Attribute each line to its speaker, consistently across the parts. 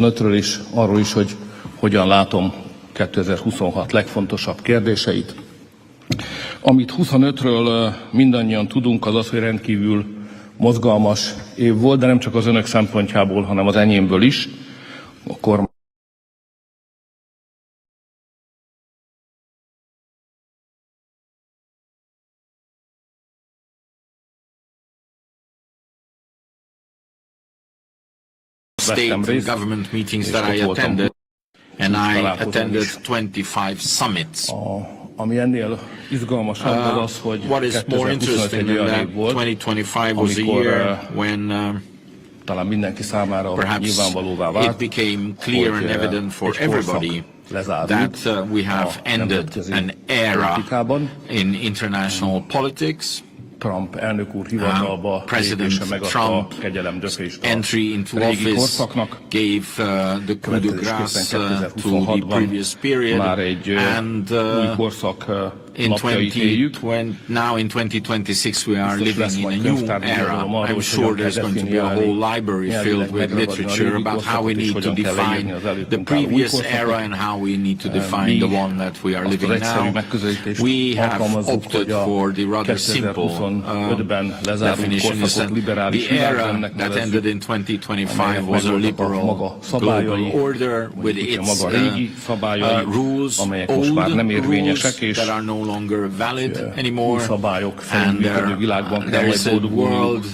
Speaker 1: 25-ről is, arról is, hogy hogyan látom 2026 legfontosabb kérdéseit. Amit 25-ről mindannyian tudunk, az az, hogy rendkívül mozgalmas év volt, de nem csak az önök szempontjából, hanem az enyémből is. A kormány
Speaker 2: state and government meetings that I attended, and I attended 25 summits.
Speaker 1: Ami ennél izgalmasabb az, hogy
Speaker 2: What is more interesting than that, 2025 was a year when
Speaker 1: talán mindenki számára nyilvánvalóvá
Speaker 2: it
Speaker 1: vált,
Speaker 2: became clear and evident for everybody that we have ended an era in international politics.
Speaker 1: Trump elnök úr hivatalba lépése megadta a kegyelemdöfést
Speaker 2: entry into office gave the coup de grâce to the previous period, and now in 2026 we are living in a new era. I'm sure there's going to be a whole library filled with literature about how we need to define the previous era and how we need to define the one that we are living now. We have opted for the rather simple definition, is that the era that ended in 2025 was a liberal global order with its rules, old rules that are no longer valid anymore, and there is a world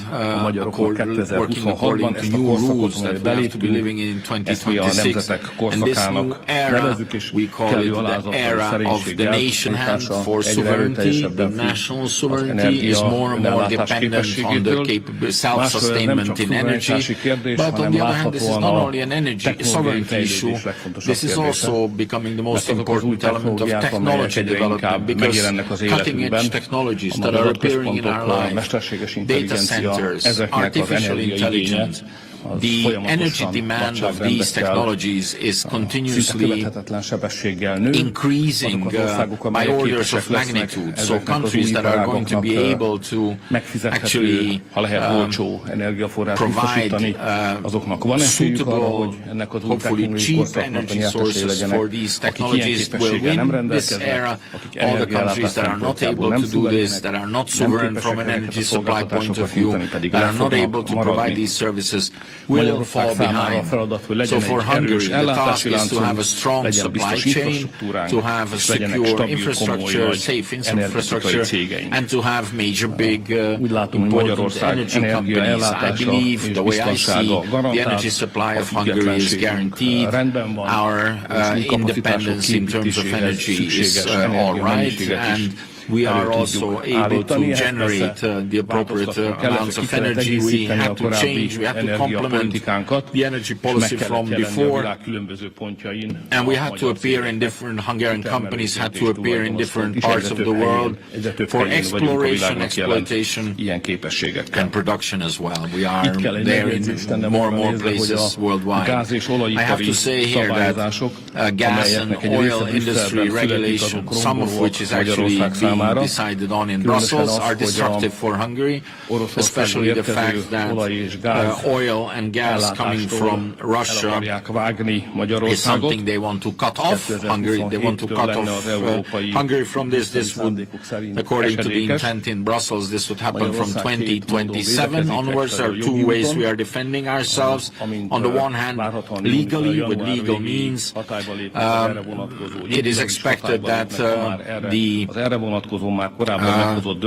Speaker 2: working according to new rules that we have to be living in 2026, and this new era, we call it the era of the nation hand for sovereignty. The national sovereignty is more and more dependent on the capable self-sustainment in energy, but on the other hand, this is not only an energy sovereignty issue, this is also becoming the most important element of technology development, because cutting-edge technologies that are appearing in our lives, data centers, artificial intelligence, the energy demand of these technologies is continuously increasing by orders of magnitude. So countries that are going to be able to actually provide suitable, hopefully cheap energy sources for these technologies will win this era. All the countries that are not able to do this, that are not sovereign from an energy supply point of view, that are not able to provide these services, will fall behind. So for Hungary, the task is to have a strong supply chain, to have a secure infrastructure, safe infrastructure, and to have major, big, important energy companies. I believe, the way I see, the energy supply of Hungary is guaranteed. Our independence in terms of energy is all right, and we are also able to generate the appropriate amounts of energy. We had to change, we had to complement the energy policy from before, and we had to appear in different, Hungarian companies had to appear in different parts of the world for exploration, exploitation, and production as well. We are there in more and more places worldwide. I have to say here that gas and oil industry regulation, some of which is actually being decided on in Brussels, are disruptive for Hungary, especially the fact that oil and gas coming from Russia is something they want to cut off Hungary. They want to cut off Hungary from this. This would, according to the intent in Brussels, this would happen from 2027 onwards. There are two ways we are defending ourselves. On the one hand, legally, with legal means, it is expected that the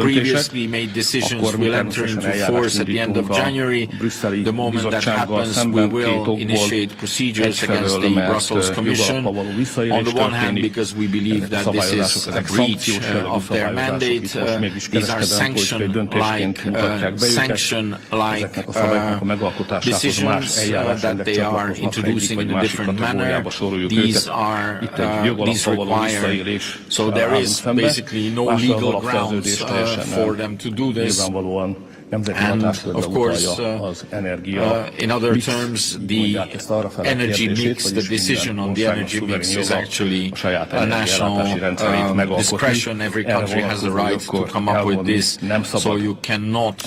Speaker 2: previously made decisions will enter into force at the end of January. The moment that happens, we will initiate procedures against the Brussels Commission. On the one hand, because we believe that this is a breach of their mandate. These are sanction-like decisions that they are introducing in a different manner. These require, so there is basically no legal grounds for them to do this.
Speaker 1: nemzeti
Speaker 2: And
Speaker 1: hatáskörbe
Speaker 2: of course,
Speaker 1: utalja az energia
Speaker 2: in other terms, the energy mix, the decision on the energy mix is actually a national discretion. Every country has the right to come up with this, so you cannot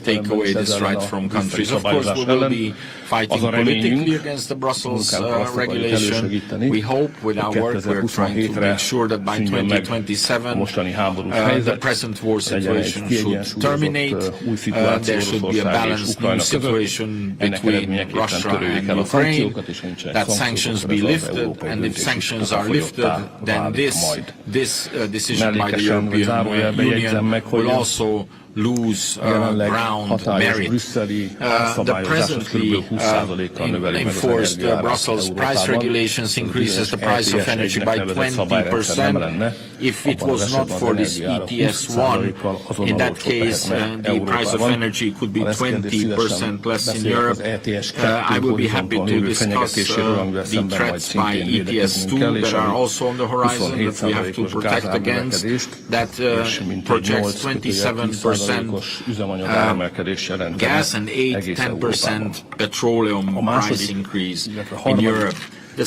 Speaker 2: take away this right from countries. Of course, we will be fighting politically against the Brussels regulation. We hope with our work we're trying to make sure that by 2027 the present war situation should terminate. There should be a balanced new situation between Russia and Ukraine, that sanctions be lifted, and if sanctions are lifted, then this decision by the European Union will also lose ground merit. The presently enforced Brussels price regulations increases the price of energy by 20%. If it was not for this ETS1, in that case the price of energy could be 20% less in Europe. I will be happy to discuss the threats by ETS2 that are also on the horizon that we have to protect against, that projects 27% gas and 8-10% petroleum price increase in Europe. The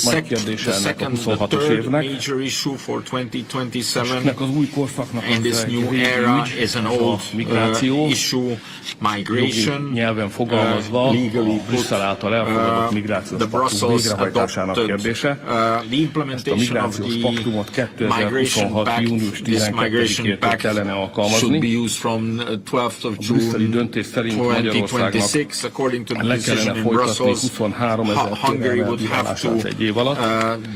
Speaker 2: third major issue for 2027 in this new era is an old issue, migration. Legally put, the Brussels adopted the implementation of the migration pact. This migration pact should be used from 12th of June 2026. According to the decision in Brussels, Hungary would have to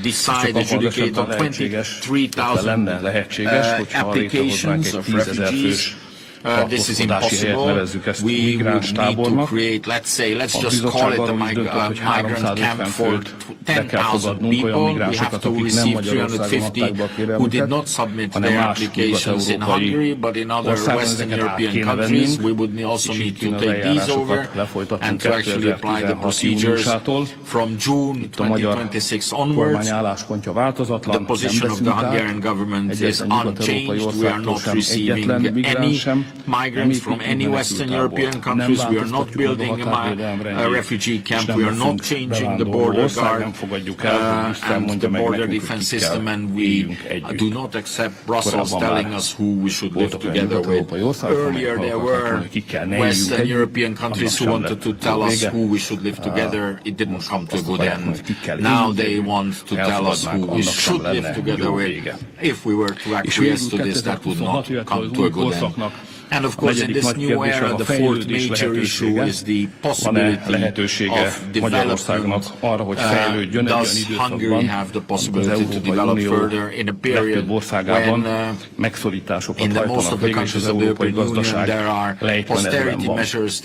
Speaker 2: decide, adjudicate on 23,000 applications of refugees. This is impossible. We would need to create, let's just call it a migrant camp for 10,000 people. We have to receive 350 who did not submit their applications in Hungary, but in other Western European countries. We would also need to take these over and to actually apply the procedures from June 2026 onwards. The position of the Hungarian government is unchanged. We are not receiving any migrants from any Western European countries. We are not building a refugee camp. We are not changing the border guard and the border defense system, and we do not accept Brussels telling us who we should live together with. Earlier there were Western European countries who wanted to tell us who we should live together. It didn't come to a good end. Now they want to tell us who we should live together with. If we were to acquiesce to this, that would not come to a good end. And of course, in this new era, the fourth major issue is the possibility of development. Does Hungary have the possibility to develop further in a period when in the most of the countries of the European Union there are austerity measures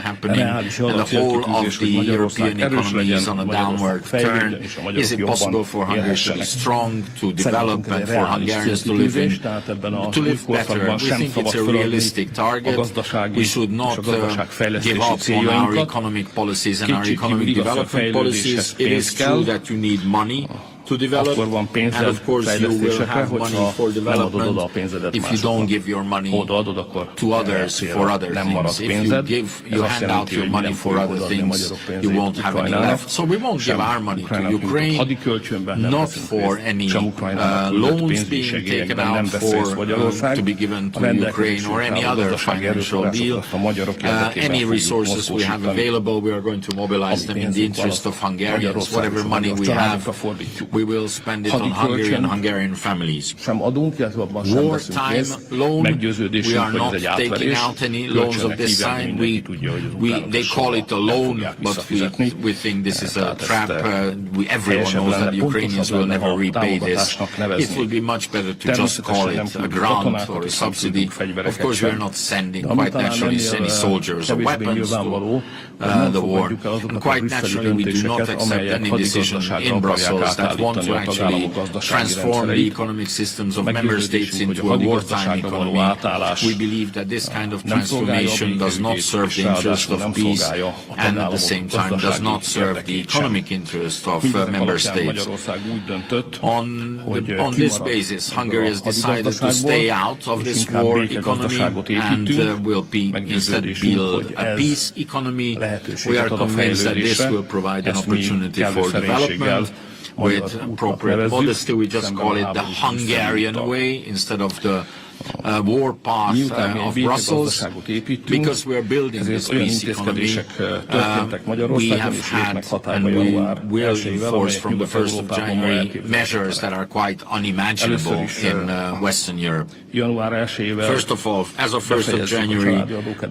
Speaker 2: happening and the whole of the European economy is on a downward turn? Is it possible for Hungary to be strong, to develop, and for Hungarians to live better? We think it's a realistic target. We should not give up on our economic policies and our economic development policies. It is true that you need money to develop, and of course you will have money for development if you don't give your money to others for other things. If you hand out your money for other things, you won't have any left. So we won't give our money to Ukraine, not for any loans being taken out to be given to Ukraine or any other financial deal. Any resources we have available, we are going to mobilize them in the interest of Hungarians. Whatever money we have, we will spend it on Hungary and Hungarian families. Wartime loan, we are not taking out any loans of this kind. They call it a loan, but we think this is a trap. Everyone knows that Ukrainians will never repay this. It would be much better to just call it a grant or a subsidy. Of course, we are not sending, quite naturally, any soldiers or weapons to the war. And quite naturally, we do not accept any decision in Brussels that want to actually transform the economic systems of member states into a wartime economy. We believe that this kind of transformation does not serve the interest of peace and at the same time does not serve the economic interest of member states. On this basis, Hungary has decided to stay out of this war economy and will instead build a peace economy. We are convinced that this will provide an opportunity for development. With appropriate modesty, we just call it the Hungarian way instead of the war path of Brussels, because we are building this peace economy. We have had and we will enforce from the 1st of January measures that are quite unimaginable in Western Europe. First of all, as of 1st of January,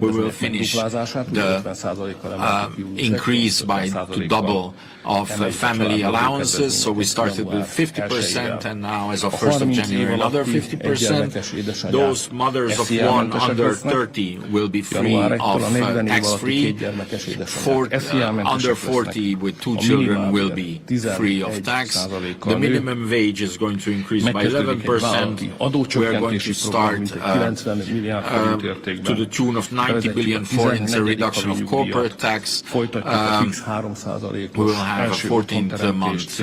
Speaker 2: we will finish the increase to double of family allowances. So we started with 50% and now as of 1st of January another 50%. Those mothers of one under 30 will be free of tax-free. Under 40 with 2 children will be free of tax. The minimum wage is going to increase by 11%. We are going to start to the tune of 90 billion forints a reduction of corporate tax. We will have a 14th month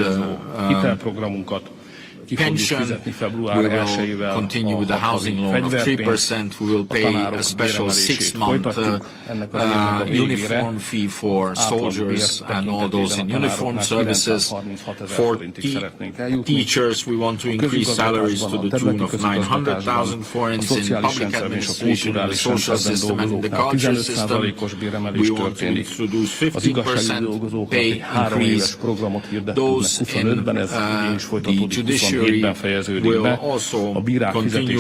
Speaker 2: pension. We will continue with the housing loan of 3%. We will pay a special 6-month uniform fee for soldiers and all those in uniform services. For teachers, we want to increase salaries to the tune of 900,000 forints in public administration, in the social system and in the culture system. We want to introduce 15% pay increase. Those in the judiciary will also continue.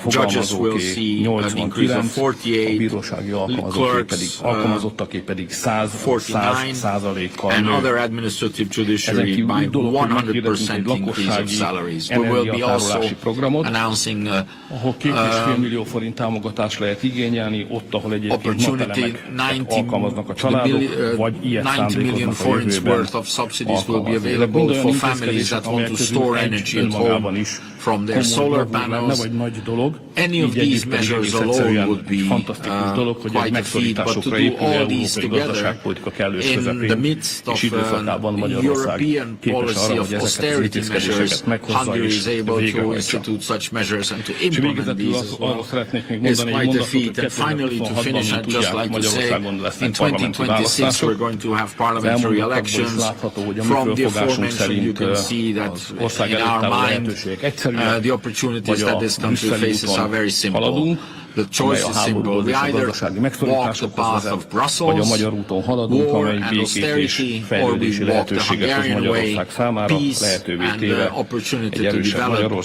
Speaker 2: Judges will see an increase of 48, clerks 49, and other administrative judiciary by 100% increase of salaries. We will be also announcing opportunity 90 million forints worth of subsidies will be available for families that want to store energy at home from their solar panels. Any of these measures alone would be quite a feat, but to do all these together in the midst of European policy of austerity measures, Hungary is able to institute such measures and to implement these as well. It's quite a feat. And finally, to finish, I'd just like to say, in 2026 we're going to have parliamentary elections. From the aforementioned, you can see that in our mind, the opportunities that this country faces are very simple. The choice is simple. We either walk the path of Brussels, war and austerity, or we walk the Hungarian way, peace and opportunity to develop, to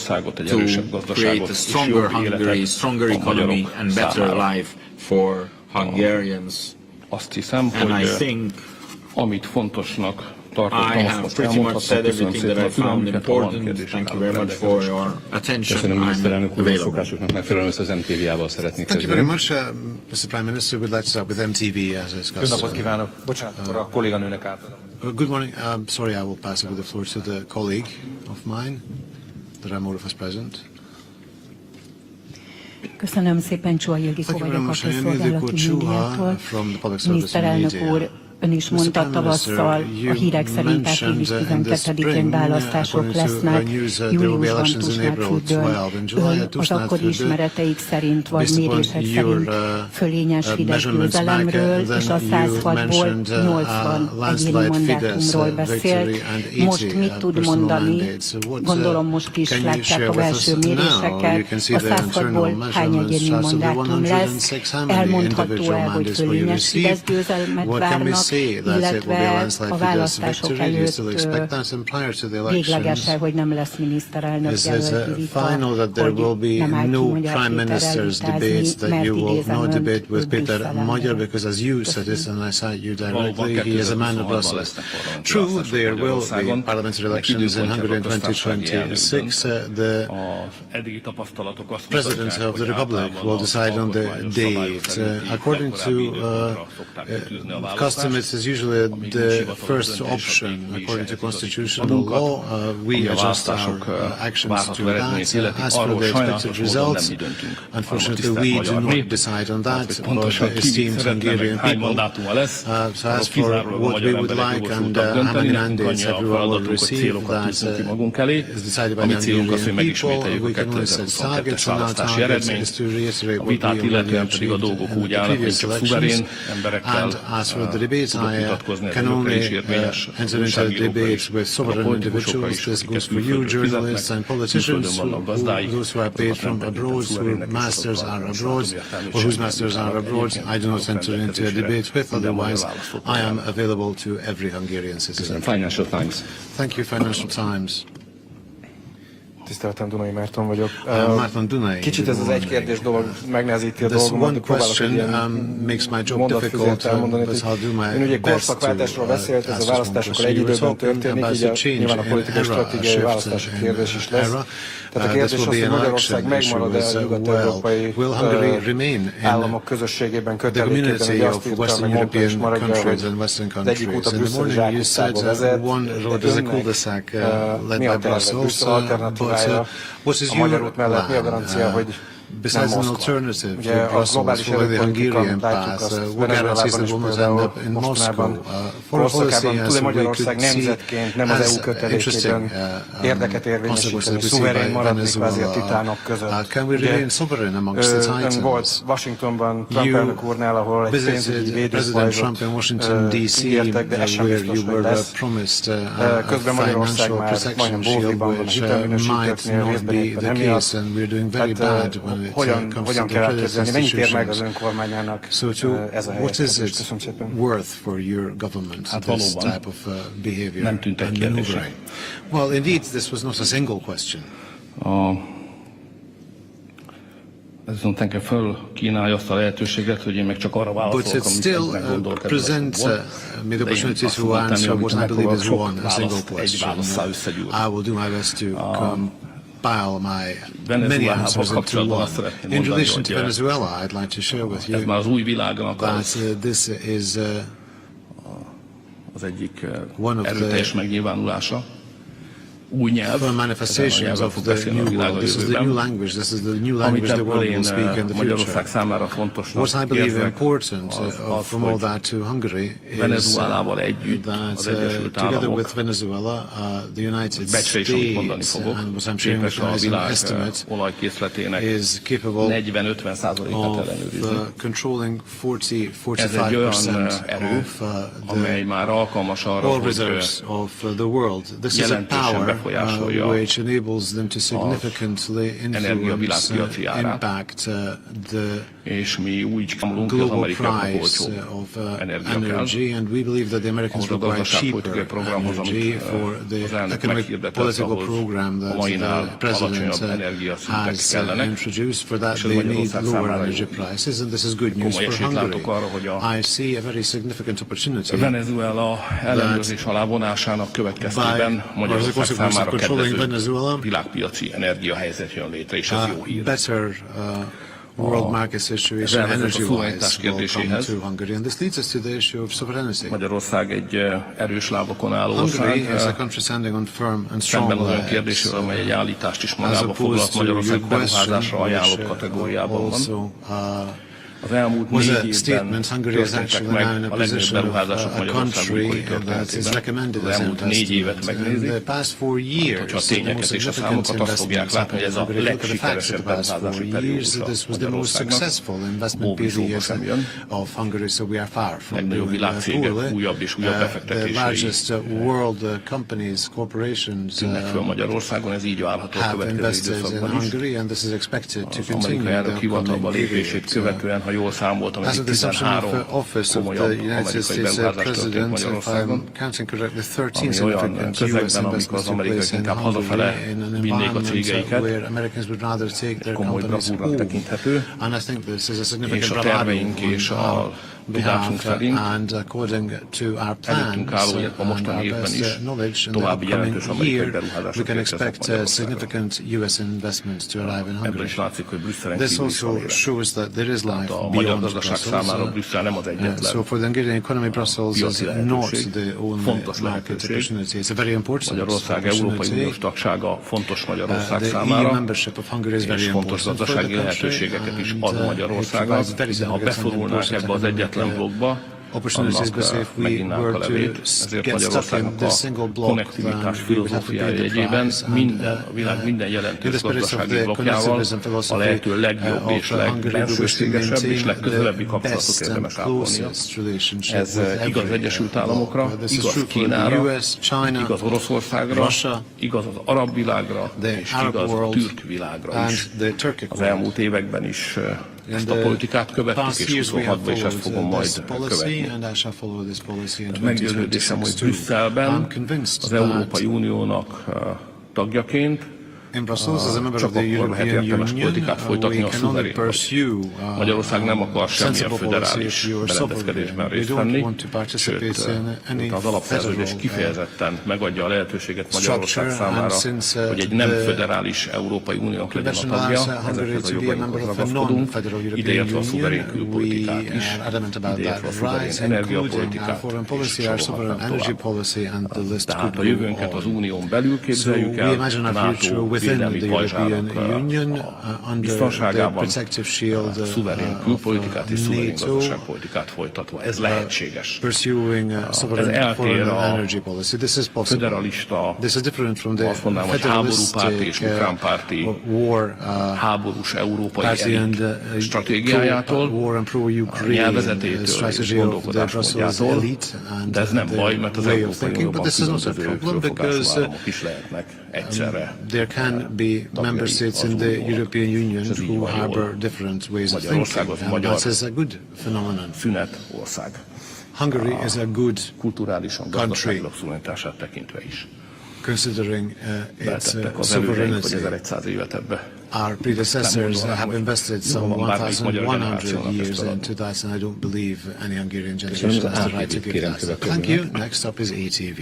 Speaker 2: create a stronger Hungary, stronger economy and better life for Hungarians. And I think I have pretty much said everything that I found important. Thank you very much for your attention. I'm available.
Speaker 3: Thank you very much, Mr. Prime Minister. We'd like to start with MTV as discussed. Good morning. Sorry, I will pass over the floor to the colleague of mine, the Ramorov is present.
Speaker 4: Köszönöm szépen, Csóha Ildikó vagyok a közszolgálati médiától. Miniszterelnök úr, ön is mondta, tavasszal a hírek szerint április 12-én választások lesznek, júliusban Tusnádfürdőn. Ön az akkori ismereteik szerint, vagy mérések szerint fölényes Fidesz győzelemről, és a 106-ból 80 egyéni mandátumról beszélt. Most mit tud mondani? Gondolom most is látják a belső méréseket. A 106-ból hány egyéni mandátum lesz? Elmondható-e, hogy fölényes Fidesz győzelmet várnak, illetve a választások előtt végleges-e, hogy nem lesz miniszterelnök jelölti vita, hogy nem áll ki Magyar Péterrel vitázni, mert idézem
Speaker 3: Peter Magyar, because as you said this and I cite you directly, he is a man of Brussels. True, there will be parliamentary elections in Hungary in 2026. The President of the Republic will decide on the date. According to custom, this is usually the first option according to constitutional law. We adjust our actions to that. As for the expected results, unfortunately, we do not decide on that, but esteemed Hungarian people. So as for what we would like and how many mandates everyone will receive, that is decided by the Hungarian people. We can only set targets, and our target is to reiterate what we already achieved in the previous elections. And as for the debate, I can only enter into the debate with sovereign individuals. This goes for you, journalists and politicians, those who are paid from abroad, whose masters are abroad, or whose masters are abroad. I do not enter into a debate with, otherwise I am available to every Hungarian citizen.
Speaker 1: Financial Times.
Speaker 3: Thank you, Financial Times.
Speaker 5: Tiszteltem, Dunai Márton vagyok.
Speaker 3: Márton Dunai.
Speaker 5: Kicsit ez az egy kérdés dolog megnehezíti a dolgomat, de próbálok egy ilyen mondatfüzet elmondani. Ön ugye korszakváltásról beszélt, ez a választásokkal egy időben történik, így nyilván a politikai stratégiai választási kérdés is lesz. Tehát a kérdés az, hogy Magyarország megmarad-e a nyugat-európai államok közösségében, kötelékében, ugye azt írta, meg mondta is ma reggel, hogy az egyik út a brüsszeli zsákutcába vezet. Mi a terve Brüsszel alternatívája a magyar út mellett? Mi a garancia, hogy
Speaker 3: besides an alternative to Brussels for the Hungarian path, what guarantees that will not end up in Moscow? Foreign policy, as we could see, has interesting consequences we see by Venezuela. Can we remain sovereign amongst the Titans? You visited President Trump in Washington, D.C., where you were promised a financial protection shield, which might not be the case, and we're doing very bad when
Speaker 5: hogyan kell elképzelni, mennyit ér meg az ön kormányának ez a helyzet? Köszönöm szépen.
Speaker 3: Worth for your government, this type of behavior and maneuvering? Well, indeed, this was not a single question.
Speaker 1: Ez nekem fölkínálja azt a lehetőséget, hogy én meg csak arra válaszolok, amit meggondoltam.
Speaker 3: But it still presents me the opportunity to answer what I believe is one single question. I will do my best to compile my many answers into one. In relation to Venezuela, I'd like to share with you that this is
Speaker 1: az egyik erőteljes megnyilvánulása. Új nyelv,
Speaker 3: manifestations of the new world. This is the new language. This is the new language the world will speak in the future. What I believe important from all that to Hungary is that together with Venezuela, the United States, and what I'm sharing with you as an estimate, is capable of controlling 40-45% of all reserves of the world. This is a power which enables them to significantly influence, impact the global price of energy, and we believe that the Americans require cheaper energy for the economic political program that the President has introduced. For that, they need lower energy prices, and this is good news for Hungary. I see a very significant opportunity
Speaker 1: Venezuela ellenőrzés alá vonásának következtében Magyarország számára kedvező világpiaci energiahelyzet jön létre, és ez jó hír.
Speaker 3: World market situation energy-wise will come to Hungary, and this leads us to the issue of sovereignty.
Speaker 1: Magyarország egy erős lábakon álló ország. Szemben az ön kérdésről, amely egy állítást is magába foglalt, Magyarország beruházásra ajánlott kategóriában van. Az elmúlt 4 évben történtek meg a legnagyobb beruházások Magyarország újkori történetében. Az elmúlt 4 évet megnézik, hogyha a tényeket és a számokat, azt fogják látni, hogy ez a legsikeresebb beruházási periódusa Magyarországnak. Bóbizóba sem jön. Legnagyobb világcégek újabb és újabb befektetései tűnnek föl Magyarországon, ez így várható a következő időszakban is. Az amerikai elnök hivatalba lépését követően, ha jól számoltam, eddig 13 komolyabb amerikai beruházás történt Magyarországon, ami olyan közegben, amikor az amerikaiak inkább hazafele vinnék a cégeiket, egy komoly bravúrnak tekinthető, és a terveink és a tudásunk szerint
Speaker 3: and according to our
Speaker 1: előttünk álló,
Speaker 3: plans
Speaker 1: illetve a
Speaker 3: and
Speaker 1: mostani
Speaker 3: our
Speaker 1: évben
Speaker 3: best
Speaker 1: is
Speaker 3: knowledge in the
Speaker 1: további jelentős
Speaker 3: upcoming
Speaker 1: amerikai
Speaker 3: year, we
Speaker 1: beruházások
Speaker 3: can
Speaker 1: érkeznek
Speaker 3: expect
Speaker 1: Magyarországra.
Speaker 3: significant US investments to arrive in
Speaker 1: Ebből
Speaker 3: Hungary.
Speaker 1: is látszik, hogy Brüsszelen
Speaker 3: This
Speaker 1: kívül is van
Speaker 3: also
Speaker 1: élet.
Speaker 3: shows that there is life
Speaker 1: A magyar
Speaker 3: beyond
Speaker 1: gazdaság
Speaker 3: Brussels.
Speaker 1: számára Brüsszel nem az egyetlen
Speaker 3: So for the Hungarian economy, Brussels is
Speaker 1: piaci
Speaker 3: not
Speaker 1: lehetőség,
Speaker 3: the only
Speaker 1: fontos
Speaker 3: market
Speaker 1: lehetőség.
Speaker 3: opportunity. It's a very important
Speaker 1: Magyarország Európai Uniós tagsága fontos Magyarország
Speaker 3: The EU
Speaker 1: számára,
Speaker 3: membership of Hungary is very
Speaker 1: és fontos
Speaker 3: important for the
Speaker 1: gazdasági
Speaker 3: country,
Speaker 1: lehetőségeket is
Speaker 3: and,
Speaker 1: ad Magyarországnak,
Speaker 3: it provides
Speaker 1: de ha
Speaker 3: very
Speaker 1: beszorulnák
Speaker 3: significant
Speaker 1: ebbe az egyetlen blokkba,
Speaker 3: opportunities, but if
Speaker 1: annak
Speaker 3: we
Speaker 1: meginnánk a
Speaker 3: were
Speaker 1: levét.
Speaker 3: to
Speaker 1: Ezért
Speaker 3: get stuck in
Speaker 1: Magyarországnak
Speaker 3: the
Speaker 1: a
Speaker 3: single block,
Speaker 1: konnektivitás
Speaker 3: then we would have to
Speaker 1: filozófiája
Speaker 3: pay the
Speaker 1: jegyében
Speaker 3: price.
Speaker 1: a világ minden
Speaker 3: In
Speaker 1: jelentős
Speaker 3: the spirit of
Speaker 1: gazdasági
Speaker 3: the
Speaker 1: blokkjával
Speaker 3: connectivism
Speaker 1: a
Speaker 3: philosophy
Speaker 1: lehető legjobb és
Speaker 3: of Hungary, we wish to
Speaker 1: legbensőségesebb és
Speaker 3: maintain
Speaker 1: legközelebbi
Speaker 3: the
Speaker 1: kapcsolatot
Speaker 3: best and
Speaker 1: érdemes ápolnia.
Speaker 3: closest relationship
Speaker 1: Ez
Speaker 3: with
Speaker 1: igaz
Speaker 3: every
Speaker 1: Egyesült Államokra,
Speaker 3: bloc. This is
Speaker 1: igaz
Speaker 3: true for the
Speaker 1: Kínára,
Speaker 3: US, China,
Speaker 1: igaz Oroszországra,
Speaker 3: Russia,
Speaker 1: igaz az arab világra,
Speaker 3: the
Speaker 1: és
Speaker 3: Arab
Speaker 1: igaz a
Speaker 3: world,
Speaker 1: türk világra
Speaker 3: and
Speaker 1: is.
Speaker 3: the Turkic
Speaker 1: Az
Speaker 3: world.
Speaker 1: elmúlt években is ezt a
Speaker 3: the
Speaker 1: politikát követtük,
Speaker 3: past
Speaker 1: és
Speaker 3: years we have
Speaker 1: 26-ban is ezt fogom
Speaker 3: followed this
Speaker 1: majd
Speaker 3: policy,
Speaker 1: követni.
Speaker 3: and I shall follow this policy in
Speaker 1: Meggyőződésem, hogy
Speaker 3: 2026 too.
Speaker 1: Brüsszelben
Speaker 3: I'm convinced
Speaker 1: az Európai Uniónak tagjaként
Speaker 3: in Brussels, as a member
Speaker 1: csak
Speaker 3: of the
Speaker 1: akkor lehet
Speaker 3: European
Speaker 1: érdemes
Speaker 3: Union,
Speaker 1: politikát folytatni
Speaker 3: we
Speaker 1: a
Speaker 3: can only
Speaker 1: szuverén.
Speaker 3: pursue
Speaker 1: Magyarország nem akar semmilyen
Speaker 3: sensible policy
Speaker 1: föderális
Speaker 3: if you are
Speaker 1: berendezkedésben
Speaker 3: sovereign. We
Speaker 1: részt
Speaker 3: don't
Speaker 1: venni,
Speaker 3: want to participate
Speaker 1: sőt,
Speaker 3: in any
Speaker 1: az alapszerződés
Speaker 3: federal,
Speaker 1: kifejezetten megadja a lehetőséget Magyarország
Speaker 3: structure, and
Speaker 1: számára,
Speaker 3: since,
Speaker 1: hogy egy nem
Speaker 3: the
Speaker 1: föderális Európai Uniónak legyen a
Speaker 3: Convention allows
Speaker 1: tagja,
Speaker 3: Hungary
Speaker 1: ezekhez a
Speaker 3: to be a member
Speaker 1: jogainkhoz
Speaker 3: of a
Speaker 1: ragaszkodunk,
Speaker 3: non-federal European
Speaker 1: ideértve a szuverén
Speaker 3: Union.
Speaker 1: külpolitikát
Speaker 3: We
Speaker 1: is,
Speaker 3: are adamant about
Speaker 1: ideértve a
Speaker 3: that
Speaker 1: szuverén
Speaker 3: right, including our
Speaker 1: energiapolitikát,
Speaker 3: foreign
Speaker 1: és
Speaker 3: policy, our sovereign
Speaker 1: sorolhatnám
Speaker 3: energy
Speaker 1: tovább.
Speaker 3: policy, and the list
Speaker 1: Tehát
Speaker 3: could
Speaker 1: a
Speaker 3: go
Speaker 1: jövőnket az
Speaker 3: on.
Speaker 1: unión belül
Speaker 3: So
Speaker 1: képzeljük
Speaker 3: we
Speaker 1: el,
Speaker 3: imagine
Speaker 1: a
Speaker 3: our future
Speaker 1: NATO
Speaker 3: within
Speaker 1: védelmi
Speaker 3: the European
Speaker 1: pajzsának
Speaker 3: Union under the
Speaker 1: biztonságában
Speaker 3: protective shield
Speaker 1: szuverén
Speaker 3: of
Speaker 1: külpolitikát és szuverén
Speaker 3: NATO,
Speaker 1: gazdaságpolitikát folytatva. Ez lehetséges.
Speaker 3: pursuing sovereign foreign energy policy. This is possible.
Speaker 1: Föderalista,
Speaker 3: This is different from the
Speaker 1: azt mondanám, hogy háborúpárti és
Speaker 3: federalistic
Speaker 1: ukránpárti
Speaker 3: war
Speaker 1: háborús európai
Speaker 3: party and
Speaker 1: elit stratégiájától,
Speaker 3: war and
Speaker 1: a
Speaker 3: pro-Ukraine
Speaker 1: nyelvezetétől és
Speaker 3: strategy of the Brussels
Speaker 1: gondolkodásmódjától,
Speaker 3: elite, and
Speaker 1: de ez nem baj, mert az
Speaker 3: way of
Speaker 1: Európai
Speaker 3: thinking. But
Speaker 1: Unióban
Speaker 3: this is not a
Speaker 1: különböző
Speaker 3: problem
Speaker 1: fölfogású
Speaker 3: because
Speaker 1: államok is lehetnek egyszerre.
Speaker 3: there can be member states in the European Union who harbor different ways of
Speaker 1: Magyarország az
Speaker 3: thinking, and
Speaker 1: magyar
Speaker 3: that is a good phenomenon.
Speaker 1: szünet ország.
Speaker 3: Hungary is a good
Speaker 1: Kulturálisan, gazdaságilag szuverenitását tekintve is.
Speaker 3: considering its
Speaker 1: Beltettek az előreink, hogy
Speaker 3: sovereignty.
Speaker 1: 1100 évet ebbe.
Speaker 3: Our predecessors have invested some
Speaker 1: bármelyik magyar
Speaker 3: 1,100
Speaker 1: generációnak
Speaker 3: years
Speaker 1: ezt feladni.
Speaker 3: into that, and I don't believe any Hungarian generation has the right to give that. Thank you. Next up is ATV.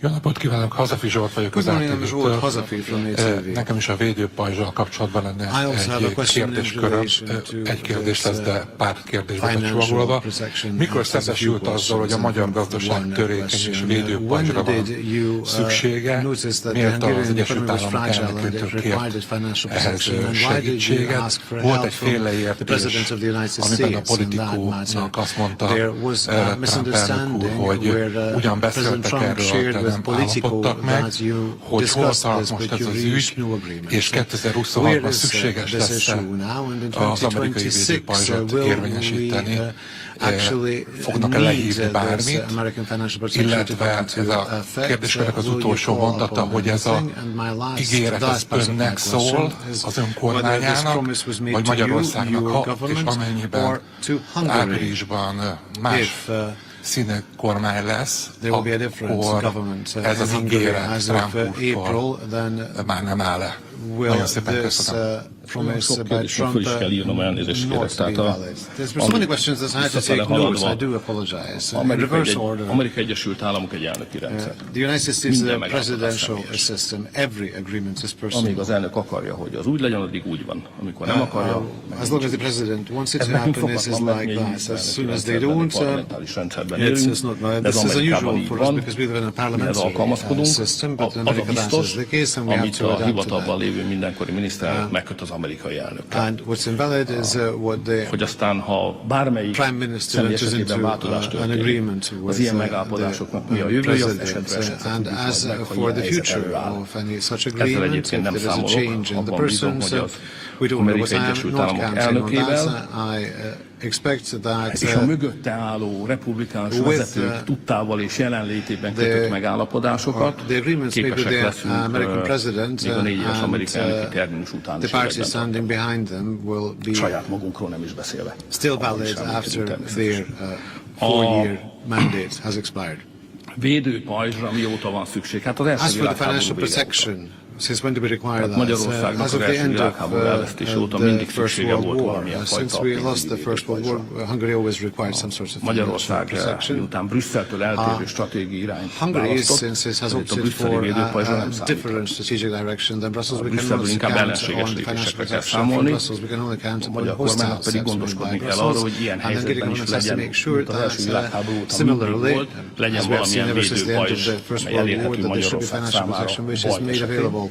Speaker 6: Jó napot kívánok, Hazafi Zsolt vagyok az
Speaker 3: Good morning, I'm Zsolt
Speaker 6: ATV-től.
Speaker 3: Hazafi from ATV.
Speaker 6: Nekem is a védőpajzsal kapcsolatban lenne
Speaker 3: I also have a
Speaker 6: egy
Speaker 3: question in
Speaker 6: kérdésköröm.
Speaker 3: relation to
Speaker 6: Egy kérdés lesz, de pár kérdésbe
Speaker 3: financial
Speaker 6: becsomagolva.
Speaker 3: protection
Speaker 6: Mikor
Speaker 3: as a few
Speaker 6: szembesült azzal, hogy a magyar gazdaság
Speaker 3: One
Speaker 6: törékeny és
Speaker 3: question.
Speaker 6: védőpajzsra
Speaker 3: When
Speaker 6: van
Speaker 3: did you
Speaker 6: szüksége?
Speaker 3: notice that the
Speaker 6: Miért az
Speaker 3: Hungarian
Speaker 6: Egyesült
Speaker 3: economy was
Speaker 6: Államok
Speaker 3: fragile and
Speaker 6: elnökétől
Speaker 3: it required
Speaker 6: kért
Speaker 3: financial
Speaker 6: ehhez
Speaker 3: protection? And why did you
Speaker 6: segítséget?
Speaker 3: ask for
Speaker 6: Volt
Speaker 3: help
Speaker 6: egy
Speaker 3: from the
Speaker 6: félreértés,
Speaker 3: President of the United
Speaker 6: amiben a
Speaker 3: States in that
Speaker 6: politikusnak
Speaker 3: matter?
Speaker 6: azt mondta
Speaker 3: There was a
Speaker 6: Trump elnök úr,
Speaker 3: misunderstanding
Speaker 6: hogy
Speaker 3: where
Speaker 6: ugyan
Speaker 3: President
Speaker 6: beszéltek
Speaker 3: Trump
Speaker 6: erről,
Speaker 3: shared
Speaker 6: de
Speaker 3: with
Speaker 6: nem
Speaker 3: Politico
Speaker 6: állapodtak meg,
Speaker 3: that you
Speaker 6: hogy hol
Speaker 3: discussed
Speaker 6: tart
Speaker 3: this,
Speaker 6: most
Speaker 3: but
Speaker 6: ez
Speaker 3: you
Speaker 6: az
Speaker 3: reached
Speaker 6: ügy,
Speaker 3: no agreement.
Speaker 6: és
Speaker 3: Where
Speaker 6: 2026-ban
Speaker 3: is
Speaker 6: szükséges
Speaker 3: this
Speaker 6: lesz
Speaker 3: issue now? And in
Speaker 6: az amerikai
Speaker 3: 2026
Speaker 6: védőpajzsot
Speaker 3: will
Speaker 6: érvényesíteni.
Speaker 3: we actually
Speaker 6: Fognak-e
Speaker 3: need
Speaker 6: lehívni
Speaker 3: this
Speaker 6: bármit,
Speaker 3: American financial protection to
Speaker 6: illetve
Speaker 3: come into
Speaker 6: ez a
Speaker 3: effect?
Speaker 6: kérdéskörnek az
Speaker 3: Will you
Speaker 6: utolsó
Speaker 3: call
Speaker 6: mondata,
Speaker 3: upon
Speaker 6: hogy ez a
Speaker 3: anything? And my
Speaker 6: ígéret ez
Speaker 3: last part of my
Speaker 6: önnek
Speaker 3: question
Speaker 6: szól,
Speaker 3: is
Speaker 6: az ön
Speaker 3: whether this
Speaker 6: kormányának,
Speaker 3: promise was made
Speaker 6: vagy
Speaker 3: to you,
Speaker 6: Magyarországnak,
Speaker 3: your
Speaker 6: és
Speaker 3: government,
Speaker 6: amennyiben
Speaker 3: or to Hungary.
Speaker 6: áprilisban más
Speaker 3: If
Speaker 6: színű kormány lesz,
Speaker 3: there will be a different
Speaker 6: akkor
Speaker 3: government
Speaker 6: ez az
Speaker 3: in Hungary
Speaker 6: ígéret
Speaker 3: as of
Speaker 6: Trump úrtól
Speaker 3: April, then
Speaker 6: már nem áll-e.
Speaker 3: will
Speaker 6: Nagyon szépen
Speaker 3: this
Speaker 6: köszönöm.
Speaker 3: promise
Speaker 1: Sok
Speaker 3: by
Speaker 1: kérdésre
Speaker 3: Trump
Speaker 1: föl is kell írnom, elnézést kérek.
Speaker 3: not be
Speaker 1: Tehát a
Speaker 3: valid? There's so many questions that I have to take notes. I do apologize. In reverse order.
Speaker 1: Amerikai Egyesült Államok egy elnöki rendszer.
Speaker 3: The United States is a
Speaker 1: Minden megállapodás
Speaker 3: presidential
Speaker 1: személyes.
Speaker 3: system. Every agreement is
Speaker 1: Amíg
Speaker 3: personal.
Speaker 1: az elnök akarja, hogy az úgy legyen, addig úgy van. Amikor nem akarja, meg
Speaker 3: As long as the president wants it
Speaker 1: ez
Speaker 3: to
Speaker 1: nekünk
Speaker 3: happen, this is
Speaker 1: szokatlan, mert
Speaker 3: like
Speaker 1: mi egy
Speaker 3: that. As soon as they
Speaker 1: rendszerben,
Speaker 3: don't,
Speaker 1: egy parlamentáris rendszerben
Speaker 3: it's
Speaker 1: élünk,
Speaker 3: not
Speaker 1: de
Speaker 3: like
Speaker 1: ez
Speaker 3: this is
Speaker 1: Amerikában
Speaker 3: unusual
Speaker 1: így
Speaker 3: for us
Speaker 1: van,
Speaker 3: because we live in a
Speaker 1: mi ez
Speaker 3: parliamentary
Speaker 1: alkalmazkodunk.
Speaker 3: system, but in
Speaker 1: Az a
Speaker 3: America that is
Speaker 1: biztos,
Speaker 3: the case, and we have
Speaker 1: amit
Speaker 3: to
Speaker 1: a
Speaker 3: adapt to
Speaker 1: hivatalban
Speaker 3: that.
Speaker 1: lévő mindenkori miniszterelnök megköt az amerikai elnökkel.
Speaker 3: And what's invalid is what the
Speaker 1: Hogy aztán, ha bármelyik
Speaker 3: Prime Minister
Speaker 1: személy
Speaker 3: enters
Speaker 1: esetében
Speaker 3: into
Speaker 1: változás
Speaker 3: an
Speaker 1: történik,
Speaker 3: agreement with
Speaker 1: az ilyen
Speaker 3: the
Speaker 1: megállapodásoknak mi a jövője, az esetre
Speaker 3: President.
Speaker 1: esetre
Speaker 3: And
Speaker 1: tudjuk
Speaker 3: as
Speaker 1: majd meg, ha
Speaker 3: for
Speaker 1: ilyen
Speaker 3: the
Speaker 1: helyzet
Speaker 3: future
Speaker 1: előáll.
Speaker 3: of any such
Speaker 1: Ezzel
Speaker 3: agreement, if
Speaker 1: egyébként nem
Speaker 3: there is a
Speaker 1: számolok,
Speaker 3: change in the
Speaker 1: abban bízom,
Speaker 3: persons,
Speaker 1: hogy az
Speaker 3: we don't know what
Speaker 1: Amerikai
Speaker 3: I am
Speaker 1: Egyesült
Speaker 3: not
Speaker 1: Államok
Speaker 3: counting on
Speaker 1: elnökével
Speaker 3: that. I expect that
Speaker 1: és a mögötte álló republikánus
Speaker 3: with,
Speaker 1: vezetők tudtával és jelenlétében kötött megállapodásokat
Speaker 3: the agreements made with
Speaker 1: képesek
Speaker 3: the
Speaker 1: leszünk
Speaker 3: American president
Speaker 1: még a 4 éves
Speaker 3: and
Speaker 1: amerikai elnöki terminus után
Speaker 3: the
Speaker 1: is
Speaker 3: party
Speaker 1: életben
Speaker 3: standing behind them will be
Speaker 1: saját magunkról nem is beszélve.
Speaker 3: still
Speaker 1: Abban is
Speaker 3: valid
Speaker 1: reménykedünk
Speaker 3: after
Speaker 1: természetesen.
Speaker 3: their 4-year mandate has expired.
Speaker 1: Védőpajzsra mióta van szükség? Hát az első
Speaker 3: As for the
Speaker 1: világháború
Speaker 3: financial
Speaker 1: vége óta.
Speaker 3: protection Since when do we require that?
Speaker 1: Magyarországnak
Speaker 3: As
Speaker 1: az
Speaker 3: of the
Speaker 1: első
Speaker 3: end
Speaker 1: világháború
Speaker 3: of
Speaker 1: elvesztése óta
Speaker 3: the
Speaker 1: mindig
Speaker 3: First
Speaker 1: szüksége
Speaker 3: World
Speaker 1: volt
Speaker 3: War,
Speaker 1: valamilyen
Speaker 3: since
Speaker 1: fajta
Speaker 3: we lost the First World War, Hungary always required some sort of
Speaker 1: Magyarország,
Speaker 3: protection.
Speaker 1: miután Brüsszeltől eltérő stratégiai irányt
Speaker 3: Hungary,
Speaker 1: választott,
Speaker 3: since it has
Speaker 1: ezért a
Speaker 3: opted
Speaker 1: brüsszeli
Speaker 3: for
Speaker 1: védőpajzsra nem
Speaker 3: a
Speaker 1: számít.
Speaker 3: different strategic direction than Brussels, we can
Speaker 1: Brüsszelből
Speaker 3: only
Speaker 1: inkább
Speaker 3: count
Speaker 1: ellenséges
Speaker 3: on the financial
Speaker 1: lépésekre kell
Speaker 3: protection from
Speaker 1: számolni,
Speaker 3: Brussels, we can only count
Speaker 1: a
Speaker 3: on
Speaker 1: magyar
Speaker 3: hostile
Speaker 1: kormánynak pedig
Speaker 3: steps made by
Speaker 1: gondoskodni kell arról,
Speaker 3: Brussels,
Speaker 1: hogy ilyen
Speaker 3: and then Hungary
Speaker 1: helyzetben is
Speaker 3: government has to
Speaker 1: legyen,
Speaker 3: make sure
Speaker 1: mint az első
Speaker 3: that
Speaker 1: világháború óta mindig
Speaker 3: similarly,
Speaker 1: volt, legyen
Speaker 3: as we have seen
Speaker 1: valamilyen
Speaker 3: ever since the end of
Speaker 1: védőpajzs,
Speaker 3: the First
Speaker 1: mely
Speaker 3: World War,
Speaker 1: elérhető
Speaker 3: that there should be
Speaker 1: Magyarország
Speaker 3: financial
Speaker 1: számára
Speaker 3: protection which is
Speaker 1: baj
Speaker 3: made
Speaker 1: esetén.
Speaker 3: available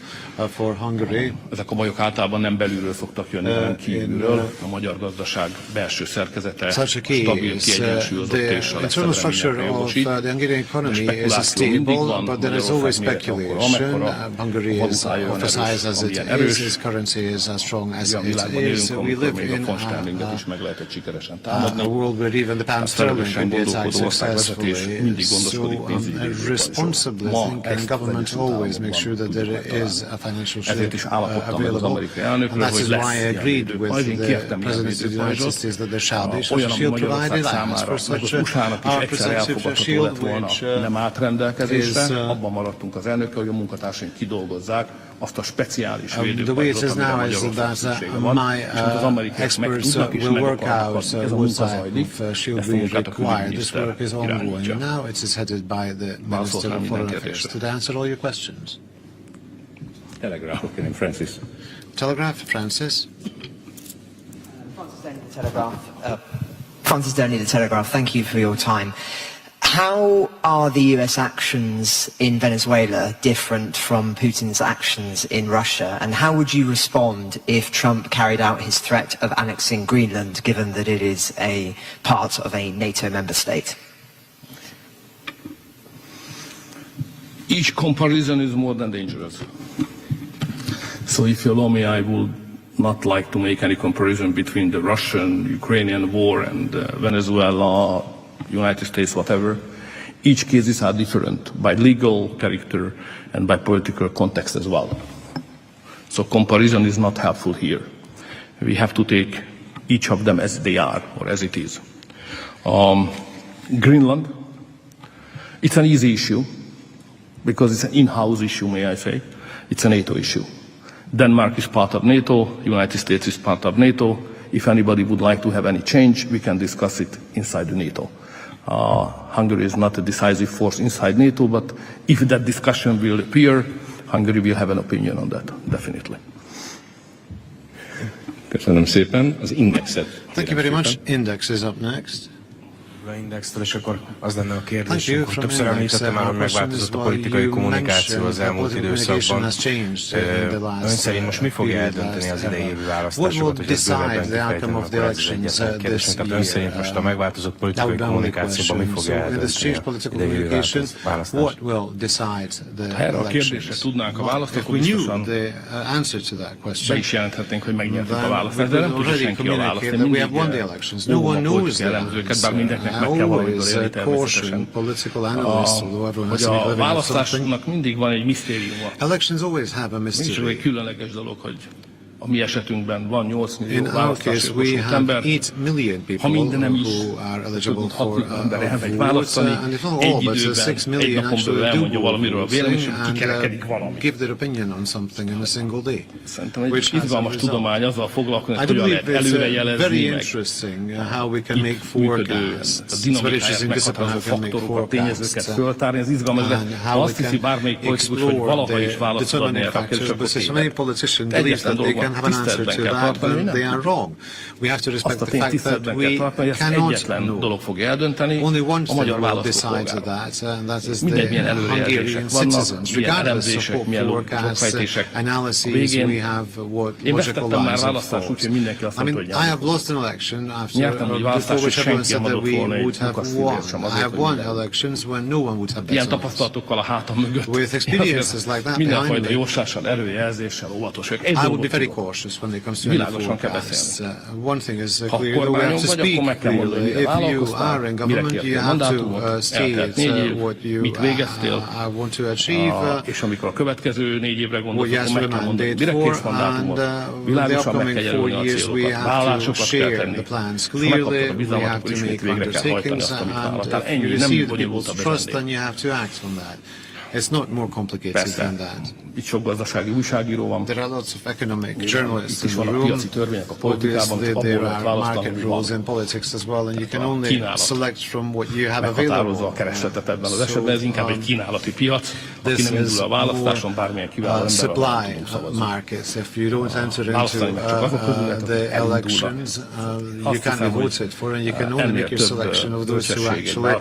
Speaker 3: for Hungary.
Speaker 1: Ezek a bajok általában nem belülről szoktak jönni, hanem kívülről. A magyar gazdaság belső szerkezete stabil, kiegyensúlyozott és a
Speaker 3: internal structure of the Hungarian economy is stable, but there is always speculation. Hungary is of the size as it is, its currency is as strong as it is. We live in a world where even the pound sterling can be attacked successfully. So responsibly thinking, government always makes sure that there is a financial shield available. And that is why I agreed with the President of the United States that there shall be such a shield provided. I asked for such a representative shield, which
Speaker 1: nem állt rendelkezésre, abban maradtunk az elnökkel, hogy a munkatársaink kidolgozzák azt a speciális védőpajzsot, amire Magyarország szüksége van, és mint az amerikaiak meg tudnak és meg akarnak adni. Ez a munka zajlik, ezt a munkát a külügyminiszter irányítja.
Speaker 3: Now it is headed by the Minister of Foreign Affairs to answer all your questions.
Speaker 1: Telegraph, okay, Francis.
Speaker 3: Telegraph, Francis.
Speaker 7: Francis Doney, The Telegraph. Thank you for your time. How are the US actions in Venezuela different from Putin's actions in Russia? And how would you respond if Trump carried out his threat of annexing Greenland, given that it is a part of a NATO member state?
Speaker 1: Each comparison is more than dangerous. So if you allow me, I would not like to make any comparison between the Russian-Ukrainian war and Venezuela, United States, whatever. Each cases are different by legal character and by political context as well. So comparison is not helpful here. We have to take each of them as they are or as it is. Greenland, it's an easy issue because it's an in-house issue, may I say. It's a NATO issue. Denmark is part of NATO, United States is part of NATO. If anybody would like to have any change, we can discuss it inside the NATO. Hungary is not a decisive force inside NATO, but if that discussion will appear, Hungary will have an opinion on that, definitely.
Speaker 8: Köszönöm szépen. Az indexet.
Speaker 3: Thank you very much. Index is up next.
Speaker 9: Indextől, és akkor az lenne a kérdés, hogy többször említette már, hogy megváltozott a politikai kommunikáció az elmúlt időszakban. Ön szerint most mi fogja eldönteni az idei évi választásokat, hogy ez bővebben kifejteni, akkor ez az egyetlen kérdés. Tehát ön szerint most a megváltozott politikai kommunikációban mi fogja eldönteni az idei évi választást?
Speaker 1: Erre a kérdésre tudnánk a választ, akkor biztosan be is jelenthetnénk, hogy megnyertük a választást, de nem tudja senki a választ. Én mindig óvom a politikai elemzőket, bár mindenkinek meg kell valamiből élni természetesen. Hogy a választásnak mindig van egy misztériuma. Nincs egy különleges dolog, hogy a mi esetünkben van 8 millió választásjogosult ember. Ha minden nem is, több mint 6 millió ember elmegy választani, egy időben, egy napon belül elmondja valamiről a vélemény, kikerekedik valami. Szerintem egy izgalmas tudomány azzal foglalkozni, hogy hogyan lehet előrejelezni, meg itt működő, a dinamikáját meghatározó faktorokat, tényezőket föltárni. Ez izgalmas, de ha azt hiszi bármelyik politikus, hogy valaha is választ adni erre a kérdésre, akkor téved. Egyetlen dolog van, tiszteletben kell tartani, nem? Azt a tényt tiszteletben kell tartani, hogy ezt egyetlen dolog fogja eldönteni, a magyar választópolgárok. Mindegy, milyen előrejelzések vannak, milyen elemzések, milyen logikusokfejtések. A végén én vesztettem már választást, úgyhogy mindenki azt mondta, hogy nyertem. Nyertem egy választást, hogy senki nem adott volna egy lukaszfűvért sem azért, hogy ilyen tapasztalatokkal a hátam mögött. Mindenfajta jóslással, előjelzéssel óvatos vagyok. Egy dolgot tudok. Világosan kell beszélni. Ha kormányon vagy, akkor meg kell mondani, mire vállalkoztál, mire kértél mandátumot, eltelt 4 év, mit végeztél, és amikor a következő 4 évre gondolsz, akkor meg kell mondani, mire kérsz mandátumot, világosan meg kell jelölni a célokat, vállalásokat kell tenni, és ha megkaptad a bizalmat, akkor ismét végre kell hajtani azt, amit vállaltál. Ennyi, nem bonyolultabb ez ennél.
Speaker 3: It's not more complicated than that.
Speaker 1: Itt sok gazdasági újságíró van.
Speaker 3: There are lots of economic journalists
Speaker 1: Itt is
Speaker 3: in the
Speaker 1: vannak
Speaker 3: room.
Speaker 1: piaci törvények a politikában,
Speaker 3: Obviously, there
Speaker 1: abból lehet
Speaker 3: are market
Speaker 1: választani,
Speaker 3: rules in politics as well, and you can only select from what you have
Speaker 1: meghatározza
Speaker 3: available.
Speaker 1: a keresletet ebben az esetben, ez inkább egy kínálati piac, aki nem indul a választáson, bármilyen kiváló ember
Speaker 3: supply markets. If you don't enter into the elections, you can't be voted for, and you can only make your selection of those who actually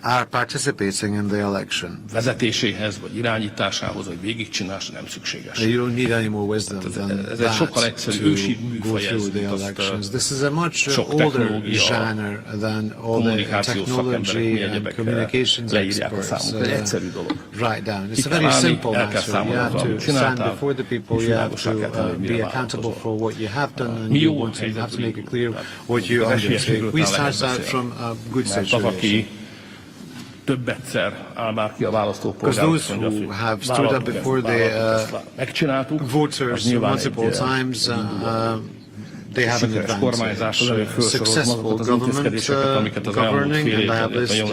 Speaker 3: are participating in the election.
Speaker 1: Vezetéséhez, vagy irányításához, vagy végigcsinálásra nem szükséges.
Speaker 3: You don't need any more wisdom than
Speaker 1: Ez egy sokkal egyszerűbb ősi műfaj,
Speaker 3: This is a much older genre than all the technology and communications experts write down. It's a very simple matter. You have to stand before the people, you have to be accountable for what you have done, and you have to make it clear what you undertake. We start out from a good situation.
Speaker 1: Több egyszer áll már ki a választópolgár,
Speaker 3: because those who have stood up before the voters multiple times, they have an advantage. Successful government governing, and I have listed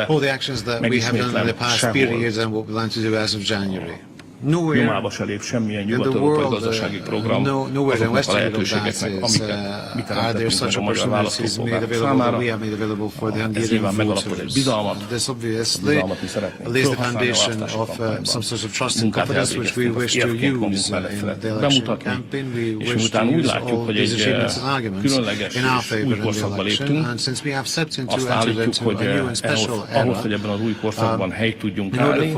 Speaker 3: all the actions that we have done in the past period and what we plan to do as of January.
Speaker 1: Nyomába se lép semmilyen nyugat-európai gazdasági program azoknak a lehetőségeknek, amiket mi teremtettünk meg a magyar választópolgárok számára. Ez nyilván megalapod egy bizalmat, bizalmat mi szeretnénk fölhasználni a választási kampányban. Munkát elvégeztünk, az érvként magunk mellett szeretnénk bemutatni, és miután úgy látjuk, hogy egy különleges és új korszakba léptünk, azt állítjuk, hogy ahhoz, hogy ebben az új korszakban helyt tudjunk állni,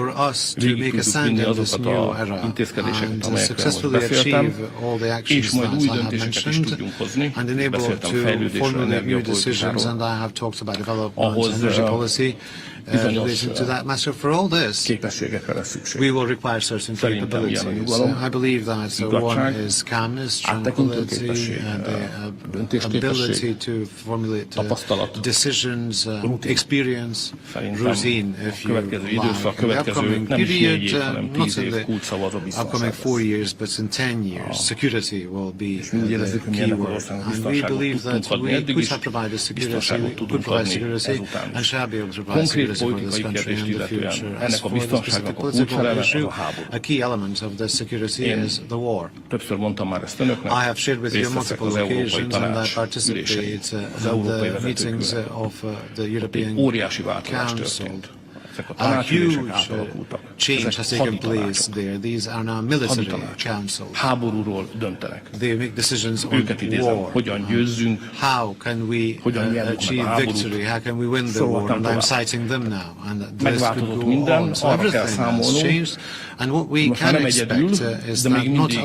Speaker 1: végig tudjuk vinni azokat a intézkedéseket, amelyekről most beszéltem, és majd új döntéseket is tudjunk hozni. Beszéltem fejlődésről, energiapolitikáról, ahhoz bizonyos képességekre lesz szükség. Szerintem ilyen a nyugalom, igazság, áttekintő képesség, döntésképesség, tapasztalat, rutin. Szerintem a következő időszak, következő nem is 4 év, hanem 10 év kulcsszava az a biztonság lesz. És mi úgy érezzük, hogy mi ennek az országnak biztonságot tudtunk adni eddig is, biztonságot tudunk adni ezután is. Konkrét politikai kérdést illetően ennek a biztonságnak a kulcseleme az a háború. Én többször mondtam már ezt önöknek, részt veszek az Európai Tanács ülésein, az európai vezetőkülnek. Ott egy óriási változás történt. Ezek a tanácsülések átalakultak. Ezek haditanács. Háborúról döntenek. Őket idézem, hogyan győzzünk, hogyan nyerjük meg a háborút. Szóltam tovább. Megváltozott minden, arra kell számolnunk, most már nem egyedül, de még mindig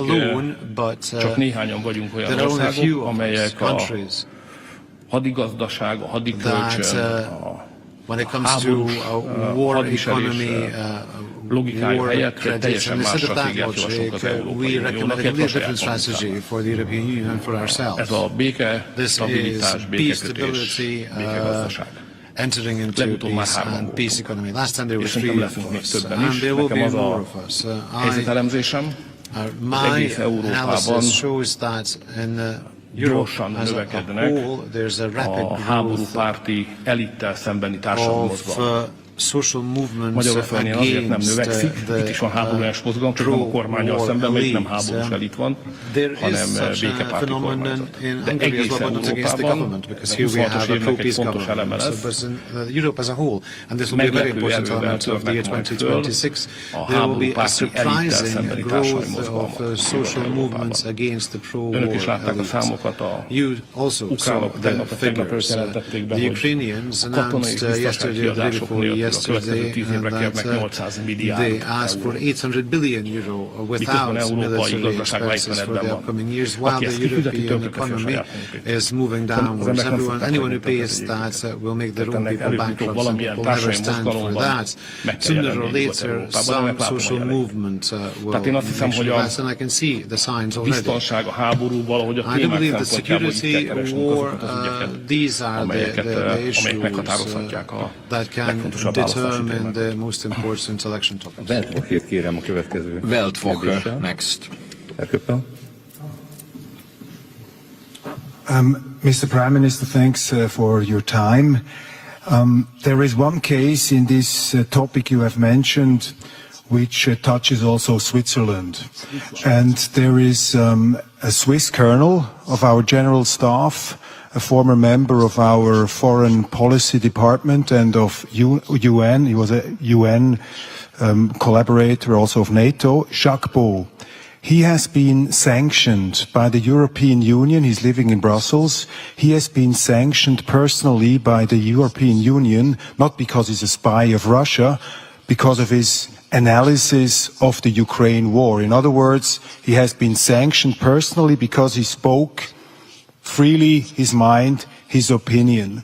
Speaker 1: csak néhányan vagyunk olyan országok, amelyek a hadigazdaság, a hadikölcsön, a háborús hadviselés logikája helyett teljesen más stratégiát javaslunk az Európai Uniónak, illetve a saját. Ez a béke, stabilitás, békekötés, békegazdaság. Legutóbb már 3 voltunk, és szerintem leszünk még többen is. Nekem az a helyzetelemzésem, hogy egész Európában gyorsan növekednek a háborúpárti elittel szembeni társadalmi mozgalmak. Magyarországon azért nem növekszik, itt is van háborús mozgalom, csak nem a kormánnyal szemben, mert itt nem háborús elit van, hanem békepárti kormányzat. De egész Európában, ez a 26-os évnek egy fontos eleme lesz, meglepő erővel törnek majd föl a háborúpárti elittel szembeni társadalmi mozgalmak Európában. Önök is látták a számokat, a ukránok tegnap előtt jelentették be, hogy a katonai és biztonsági kiadások nélkül a következő 10 évre kérnek 800 milliárd eurót. Miközben európai gazdaság lejtmenetben van. Aki ezt kifizeti, tönkreteszi a saját munkát. Az emberek nem fognak megmutatni. Tehát ennek előbb-utóbb valamilyen társadalmi mozgalomban meg kell jelenni Nyugat-Európában, ennek látom a jelent. Tehát én azt hiszem, hogy a biztonság, a háború valahogy a témák szempontjából így kell keresnünk azokat az ügyeket, amelyek meghatározhatják a legfontosabb
Speaker 3: determine the most important election topics.
Speaker 8: Weltfokért kérem a következő.
Speaker 2: Weltfokker, next.
Speaker 10: Mr. Prime Minister, thanks for your time. There is one case in this topic you have mentioned which touches also Switzerland. And there is a Swiss colonel of our general staff, a former member of our foreign policy department and of UN. He was a UN collaborator also of NATO, Jacques Beau. He has been sanctioned by the European Union. He's living in Brussels. He has been sanctioned personally by the European Union, not because he's a spy of Russia, because of his analysis of the Ukraine war. In other words, he has been sanctioned personally because he spoke freely his mind, his opinion.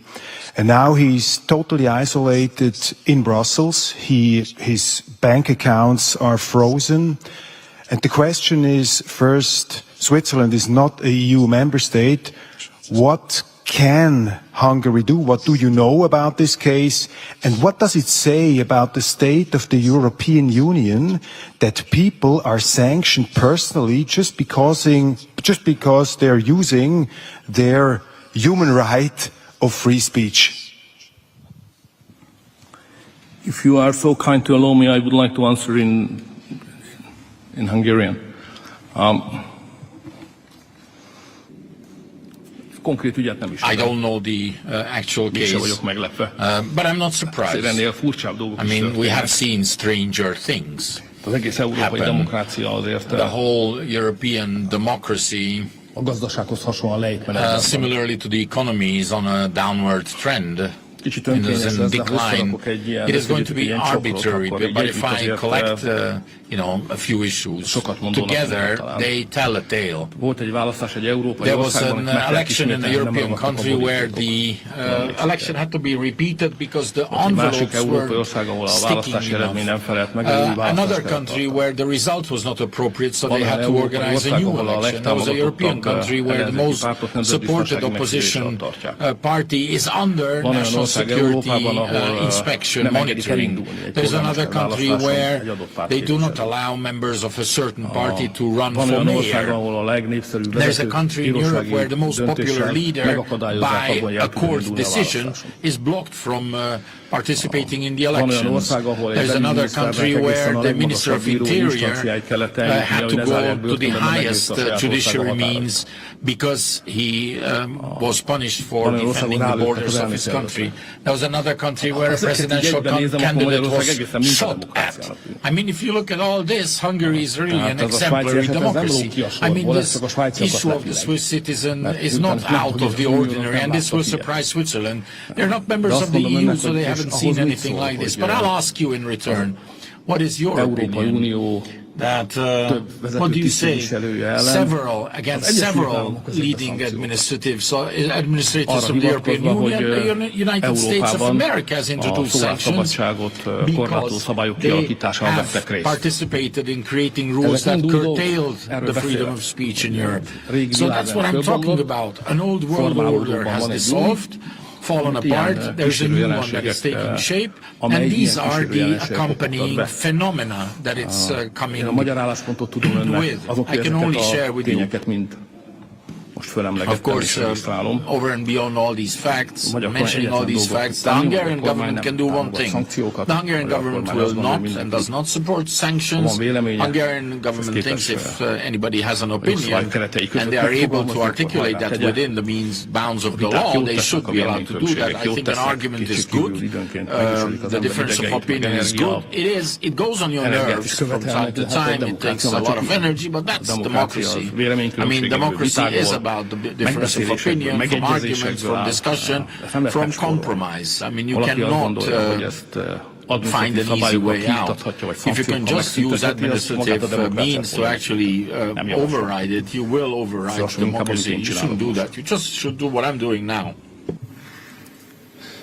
Speaker 10: And now he's totally isolated in Brussels. His bank accounts are frozen. And the question is, first, Switzerland is not a EU member state. What can Hungary do? What do you know about this case? And what does it say about the state of the European Union that people are sanctioned personally just because they're using their human right of free speech?
Speaker 1: If you are so kind to allow me, I would like to answer in Hungarian. Konkrét ügyet nem ismerem.
Speaker 2: I don't know the actual case,
Speaker 1: vagyok meglepve.
Speaker 2: But I'm not surprised.
Speaker 1: Ennél furcsább dolgok
Speaker 2: I mean, we have seen stranger things.
Speaker 1: Az egész európai demokrácia azért
Speaker 2: the whole European democracy
Speaker 1: a gazdasághoz hasonlóan lejtmenetben.
Speaker 2: Similarly to the economy is on a downward trend. It is in decline. It is going to be arbitrary, but if I collect, a few issues together, they tell a tale. There was an election in a European country where the election had to be repeated because the envelopes were sticking enough. Another country where the result was not appropriate, so they had to organize a new election. There was a European country where the most supported opposition party is under national security inspection monitoring. There's another country where they do not allow members of a certain party to run for mayor. There's a country in Europe where the most popular leader, by a court decision, is blocked from participating in the elections. There's another country where the Minister of Interior had to go to the highest judiciary means because he was punished for defending the borders of his country. There was another country where a presidential candidate was shot at. I mean, if you look at all this, Hungary is really an exemplary democracy. I mean, this issue of the Swiss citizen is not out of the ordinary, and this will surprise Switzerland. They're not members of the EU, so they haven't seen anything like this. But I'll ask you in return, what is your opinion? What do you say? Several leading administrators of the European Union, the United States of America has introduced sanctions because they have participated in creating rules that curtailed the freedom of speech in Europe. So that's what I'm talking about. An old world order has dissolved, fallen apart, there's a new one that is taking shape, and these are the accompanying phenomena that it's coming with. I can only share with you. Of course, over and beyond all these facts, mentioning all these facts, the Hungarian government can do one thing. The Hungarian government will not and does not support sanctions. Hungarian government thinks if anybody has an opinion and they are able to articulate that within the bounds of the law, they should be allowed to do that. I think an argument is good. The difference of opinion is good. It goes on your nerves from time to time. It takes a lot of energy, but that's democracy. I mean, democracy is about the difference of opinion, from arguments, from discussion, from compromise. I mean, you cannot find an easy way out. If you can just use administrative means to actually override it, you will override democracy. You shouldn't do that. You just should do what I'm doing now.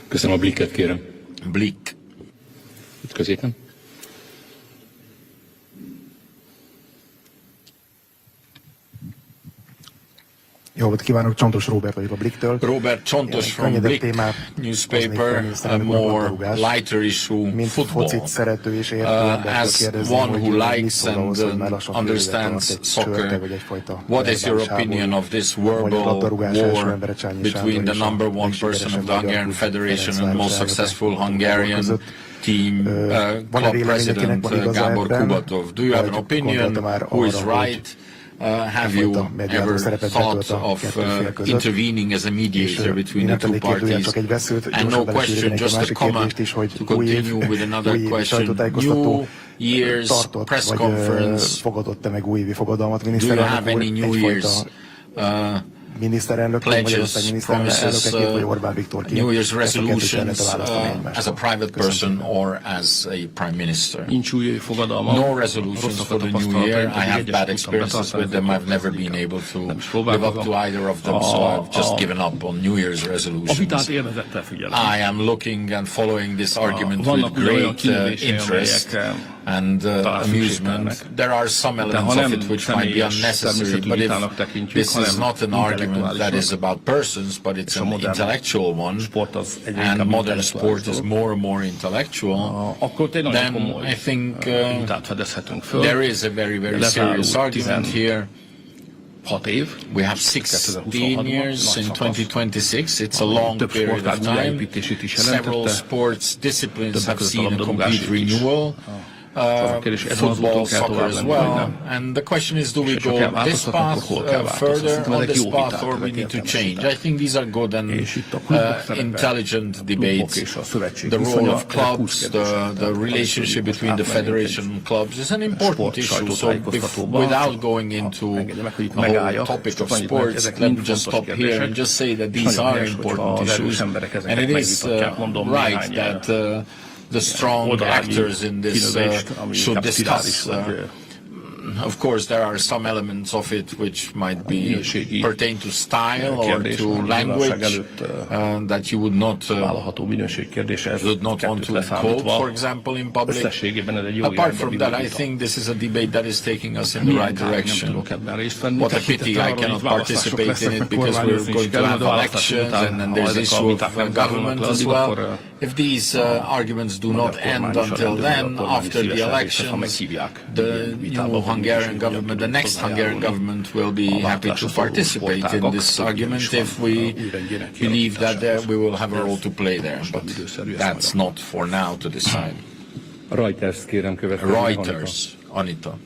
Speaker 8: Köszönöm, a Blikket kérem.
Speaker 2: Blik.
Speaker 8: Itt középen.
Speaker 11: Jó napot kívánok, Csontos Róbert vagyok a Bliktől.
Speaker 2: Robert Csontos from Blick newspaper, a more lighter issue, football. As one who likes and understands soccer, what is your opinion of this verbal war between the #1 person of the Hungarian Federation and most successful Hungarian team club president Gábor Kubatov? Do you have an opinion? Who is right? Have you ever thought of intervening as a mediator between the two parties? And no question, just a comment to continue with another question. New Year's press conference. Do you have any New Year's pledges, promises, New Year's resolutions as a private person or as a prime minister? No resolutions for the new year. I have bad experiences with them. I've never been able to live up to either of them, so I've just given up on New Year's resolutions. I am looking and following this argument with great interest and amusement. There are some elements of it which might be unnecessary, but if this is not an argument that is about persons, but it's an intellectual one, and modern sport is more and more intellectual, then I think there is a very, very serious argument here. We have 16 years in 2026. It's a long period of time. Several sports disciplines have seen a complete renewal. Football, soccer as well. And the question is, do we go this path further on this path, or we need to change? I think these are good and intelligent debates. The role of clubs, the relationship between the federation and clubs is an important issue. So without going into the whole topic of sports, let me just stop here and just say that these are important issues. And it is right that the strong actors in this should discuss. Of course, there are some elements of it which might be pertain to style or to language that you would not want to quote, for example, in public. Apart from that, I think this is a debate that is taking us in the right direction. What a pity I cannot participate in it, because we're going to have elections and then there's issue of government as well. If these arguments do not end until then, after the elections, the new Hungarian government, the next Hungarian government, will be happy to participate in this argument if we believe that we will have a role to play there. But that's not for now to decide. Reuters, Anita.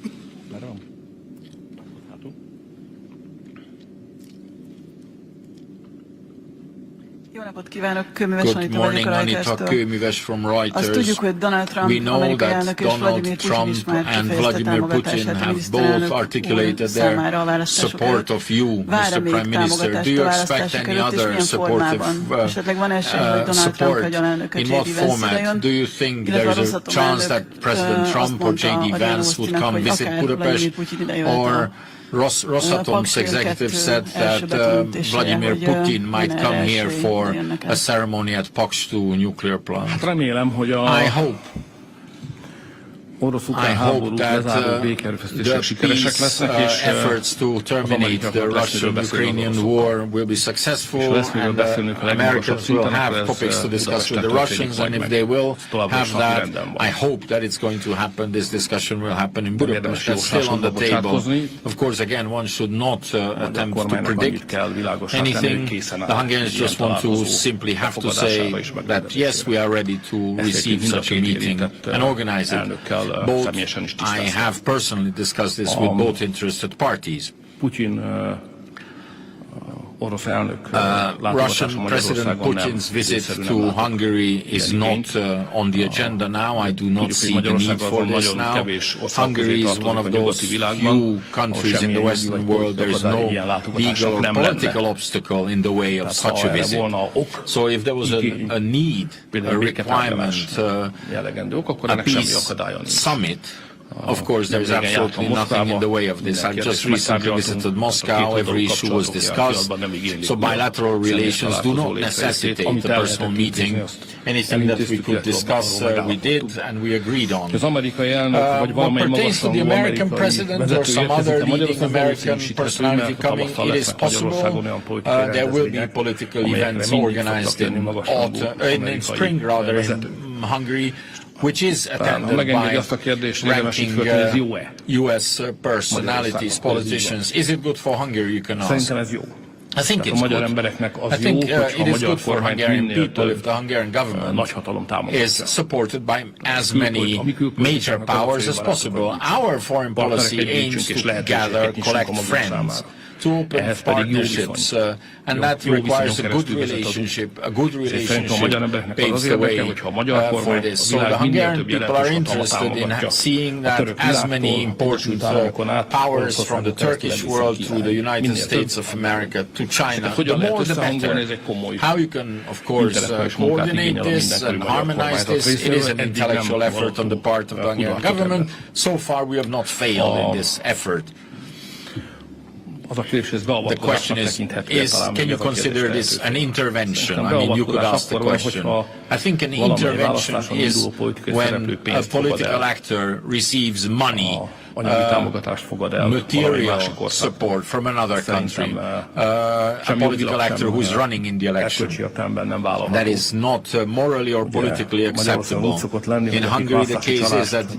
Speaker 12: Jó napot kívánok, Kőműves Anita vagyok a Reuters-től.
Speaker 2: Kőműves from Reuters.
Speaker 12: Azt tudjuk, hogy Donald Trump, amerikai elnök és Vladimir Putin is már kifejezte támogatását a miniszterelnök úr számára a választások előtt. Vár-e még támogatást a választások előtt, és milyen formában? Esetleg van esély, hogy Donald Trump vagy alelnöke J.D. Vance idejön, illetve a Rosatom elnök azt mondta a Gyarmasztinak, hogy akár Vladimir Putin idejöhet
Speaker 2: Rosatom's executive said that Vladimir Putin might come here for a ceremony at Paks-2 nuclear plant. I hope that the efforts to terminate the Russian-Ukrainian war will be successful, and Americans will have topics to discuss with the Russians, and if they will have that, I hope that it's going to happen. This discussion will happen in Budapest. That's still on the table. Of course, again, one should not attempt to predict anything. The Hungarians just want to simply have to say that, yes, we are ready to receive such a meeting and organize it. I have personally discussed this with both interested parties. Russian President Putin's visit to Hungary is not on the agenda now. I do not see the need for this now. Hungary is one of those few countries in the Western world. There is no legal or political obstacle in the way of such a visit. So if there was a need, a requirement, a peace summit,
Speaker 12: Of course, there is absolutely nothing in the way of this. I just recently visited Moscow. Every issue was discussed. So bilateral relations do not necessitate a personal meeting. Anything that we could discuss, we did, and we agreed on. What pertains to the American president or some other leading American personality coming, it is possible. There will be political events organized in spring, rather, in Hungary, which is attended by ranking U.S. personalities, politicians. Is it good for Hungary, you can ask. I think it's good. I think it is good for Hungarian people if the Hungarian government is supported by as many major powers as possible. Our foreign policy aims to gather, collect friends, to open partnerships, and that requires a good relationship. A good relationship paves the way for this. So the Hungarian people are interested in seeing that as many important powers from the Turkish world to the United States of America to China, the more the better. How you can, of course, coordinate this and harmonize this, it is an intellectual effort on the part of the Hungarian government. So far we have not failed in this effort. The question is, can you consider this an intervention? I mean, you could ask the question. I think an intervention is when a political actor receives money, material support from another country, a political actor who is running in the election. That is not morally or politically acceptable. In Hungary, the case is that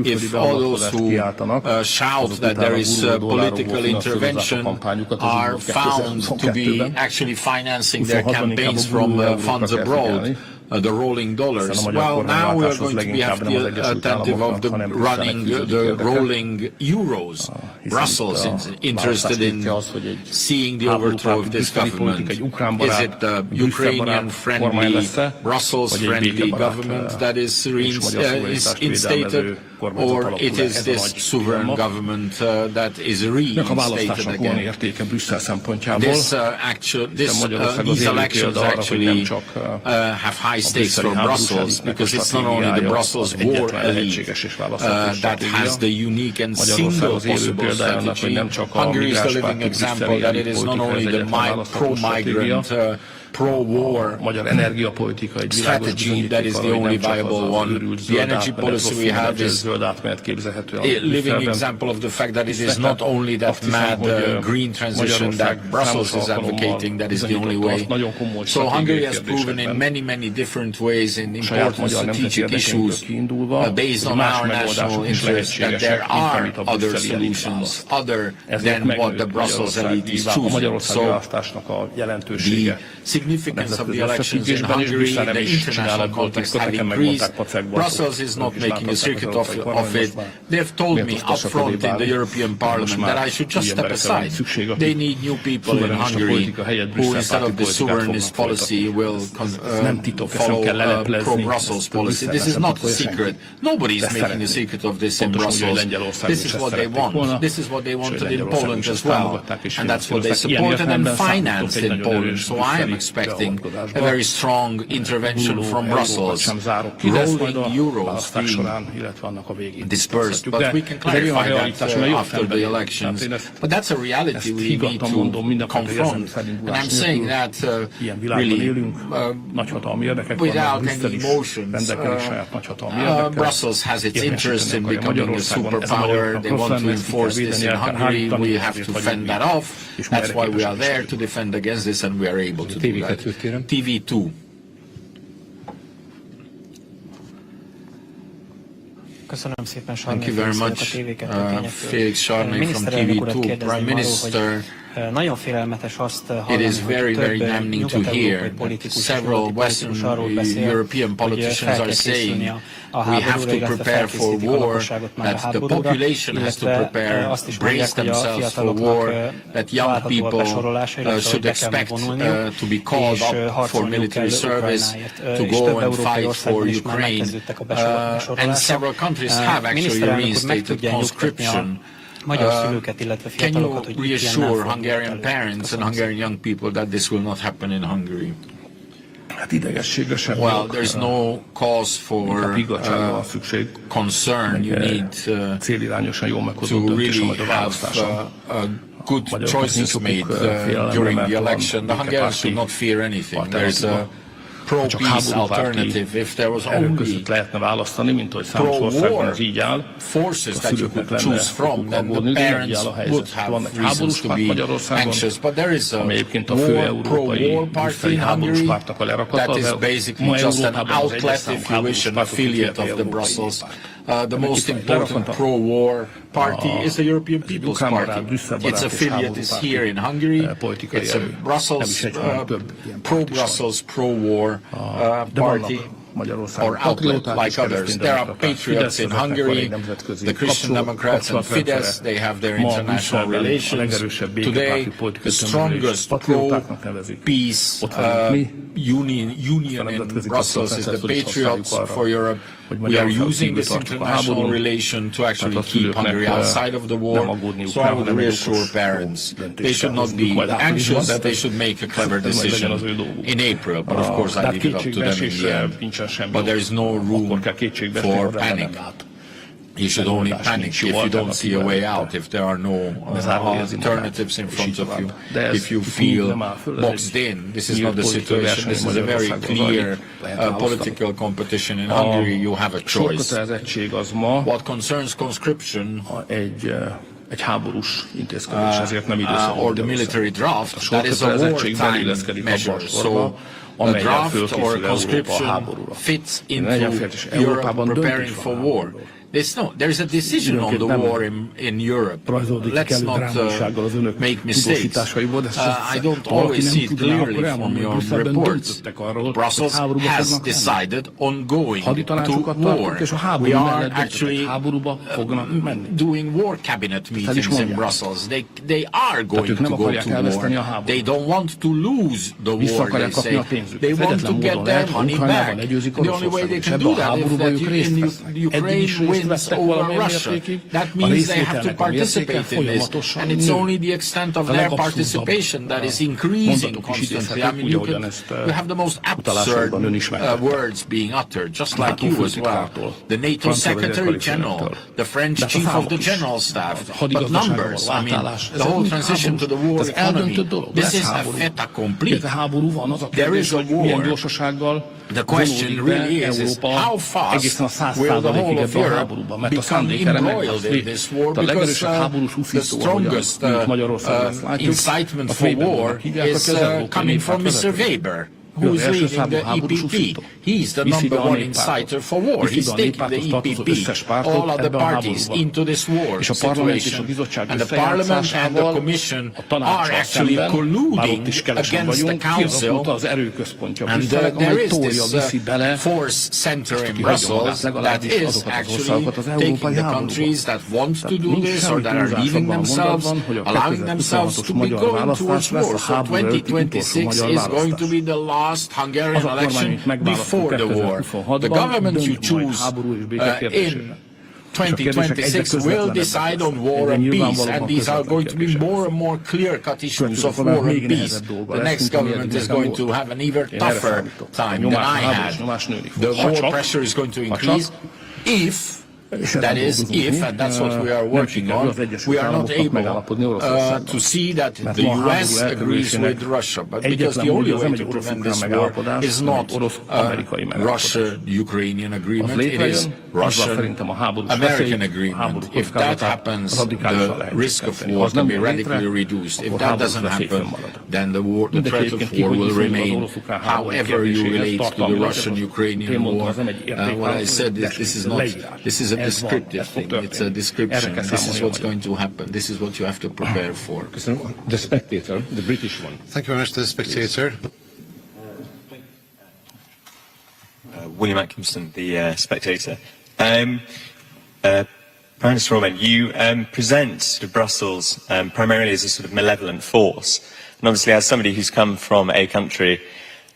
Speaker 12: if all those who shout that there is political intervention are found to be actually financing their campaigns from funds abroad, the rolling dollars. Well, now we are going to have the attentive of the running the rolling euros. Brussels is interested in seeing the overthrow of this government. Is it the Ukrainian-friendly, Brussels-friendly government that is instated, or it is this sovereign government that is reinstated again? These elections actually have high stakes for Brussels, because it's not only the Brussels war elite that has the unique and single possible strategy. Hungary is the living example that it is not only the pro-migrant, pro-war strategy that is the only viable one. The energy policy we have is a living example of the fact that it is not only that mad green transition that Brussels is advocating that is the only way. So Hungary has proven in many, many different ways in important strategic issues based on our national interest that there are other solutions other than what the Brussels elite is choosing. So the significance of the elections in Hungary, the international context have increased. Brussels is not making a circuit of it. They have told me up front in the European Parliament that I should just step aside. They need new people in Hungary who, instead of the sovereignist policy, will follow pro-Brussels policy. This is not a secret. Nobody is making a secret of this in Brussels. This is what they want. This is what they wanted in Poland as well. And that's what they supported and financed in Poland. So I am expecting a very strong intervention from Brussels, rolling euros being dispersed. But we can clarify that after the elections. But that's a reality we need to confront. And I'm saying that really without any emotions. Brussels has its interest in becoming a superpower. They want to enforce this in Hungary. We have to fend that off. That's why we are there to defend against this, and we are able to do that. TV2. Thank you very much. Felix Sarnay from TV2. Prime Minister, it is very, very damning to hear that several Western European politicians are saying we have to prepare for war, that the population has to prepare, brace themselves for war, that young people should expect to be called up for military service, to go and fight for Ukraine. And several countries have actually reinstated conscription. Can you reassure Hungarian parents and Hungarian young people that this will not happen in Hungary?
Speaker 1: Hát idegességre sem.
Speaker 12: Well, there's no cause for concern. You need
Speaker 1: célirányosan jól meghozott
Speaker 12: to
Speaker 1: döntés,
Speaker 12: really
Speaker 1: majd a választáson.
Speaker 12: Good choices made during the election. The Hungarians should not fear anything. There's a pro-peace alternative. If there was only pro-war forces that you could choose from, then the parents would have reasons to be anxious. But there is a pro-war party in Hungary that is basically just an outlet, if you wish, an affiliate of the Brussels. The most important pro-war party is the European People's Party. Its affiliate is here in Hungary. It's a Brussels, pro-Brussels, pro-war party. Or outlet like others. There are patriots in Hungary, the Christian Democrats and Fidesz, they have their international relations. Today, the strongest pro-peace union in Brussels is the Patriots for Europe. We are using this international relation to actually keep Hungary outside of the war. So I would reassure parents, they should not be anxious, that they should make a clever decision in April. But of course I leave it up to them in the end. But there is no room for panic. You should only panic if you don't see a way out, if there are no alternatives in front of you, if you feel boxed in. This is not the situation. This is a very clear political competition in Hungary. You have a choice. What concerns conscription or the military draft, that is a wartime measure. So a draft or a conscription fits into Europe preparing for war. There is a decision on the war in Europe. Let's not make mistakes. I don't always see it clearly from your reports. Brussels has decided on going to war. We are actually doing war cabinet meetings in Brussels. They are going to go to war. They don't want to lose the war, they say. They want to get their money back. The only way they can do that is that Ukraine wins over Russia. That means they have to participate in this, and it's only the extent of their participation that is increasing constantly. I mean, you have the most absurd words being uttered, just like you as well. The NATO Secretary General, the French Chief of the General Staff, but numbers, I mean, the whole transition to the war economy, this is a fait accompli. There is a war. The question really is how fast will the whole of Europe become embroiled in this war, because the strongest incitement for war is coming from Mr. Weber, who is leading the EPP. He's the number one inciter for war. He's taking the EPP, all other parties, into this war situation. And the Parliament and the Commission are actually colluding against the Council. And there is this force center in Brussels that is actually taking the countries that want to do this or that are leaving themselves, allowing themselves to be going towards war. So 2026 is going to be the last Hungarian election before the war. The government you choose in 2026 will decide on war and peace, and these are going to be more and more clear-cut issues of war and peace. The next government is going to have an even tougher time than I had. The war pressure is going to increase if, that is, if, and that's what we are working on, we are not able to see that the US agrees with Russia. But because the only way to prevent this war is not Russia-Ukrainian agreement, it is Russian-American agreement. If that happens, the risk of war can be radically reduced. If that doesn't happen, then the threat of war will remain, however you relate to the Russian-Ukrainian war. What I said is this is a descriptive thing. It's a description. This is what's going to happen. This is what you have to prepare for.
Speaker 8: The Spectator, the British one.
Speaker 3: Thank you very much, The Spectator.
Speaker 13: William Atkinson, The Spectator. Prime Minister Orban, you present sort of Brussels primarily as a sort of malevolent force. And obviously, as somebody who's come from a country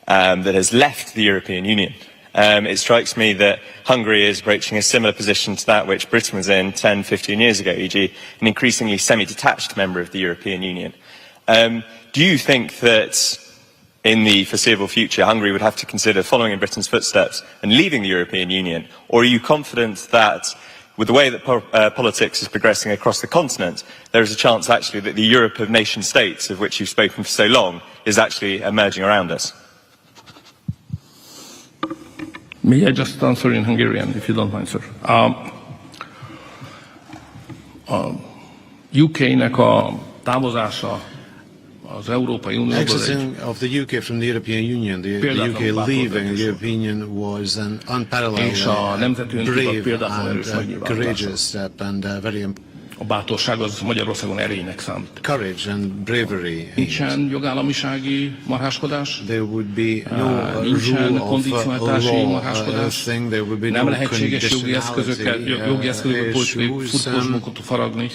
Speaker 13: that has left the European Union, it strikes me that Hungary is approaching a similar position to that which Britain was in 10, 15 years ago, e.g. an increasingly semi-detached member of the European Union. Do you think that in the foreseeable future, Hungary would have to consider following in Britain's footsteps and leaving the European Union? Or are you confident that, with the way that politics is progressing across the continent, there is a chance actually that the Europe of nation states, of which you've spoken for so long, is actually emerging around us?
Speaker 1: May I just answer in Hungarian, if you don't mind, sir? UK-nek a távozása az Európai Unióból
Speaker 3: exiting of the UK from the European Union, the UK leaving the European Union was an unparalleled, brave and courageous step and very important.
Speaker 1: A bátorság az Magyarországon erénynek számít.
Speaker 3: Courage and bravery.
Speaker 1: Nincsen jogállamisági marháskodás,
Speaker 3: there would be no
Speaker 1: nincsen kondicionalitási marháskodás, nem lehetséges jogi eszközökből politikai futbólsmokotot faragni,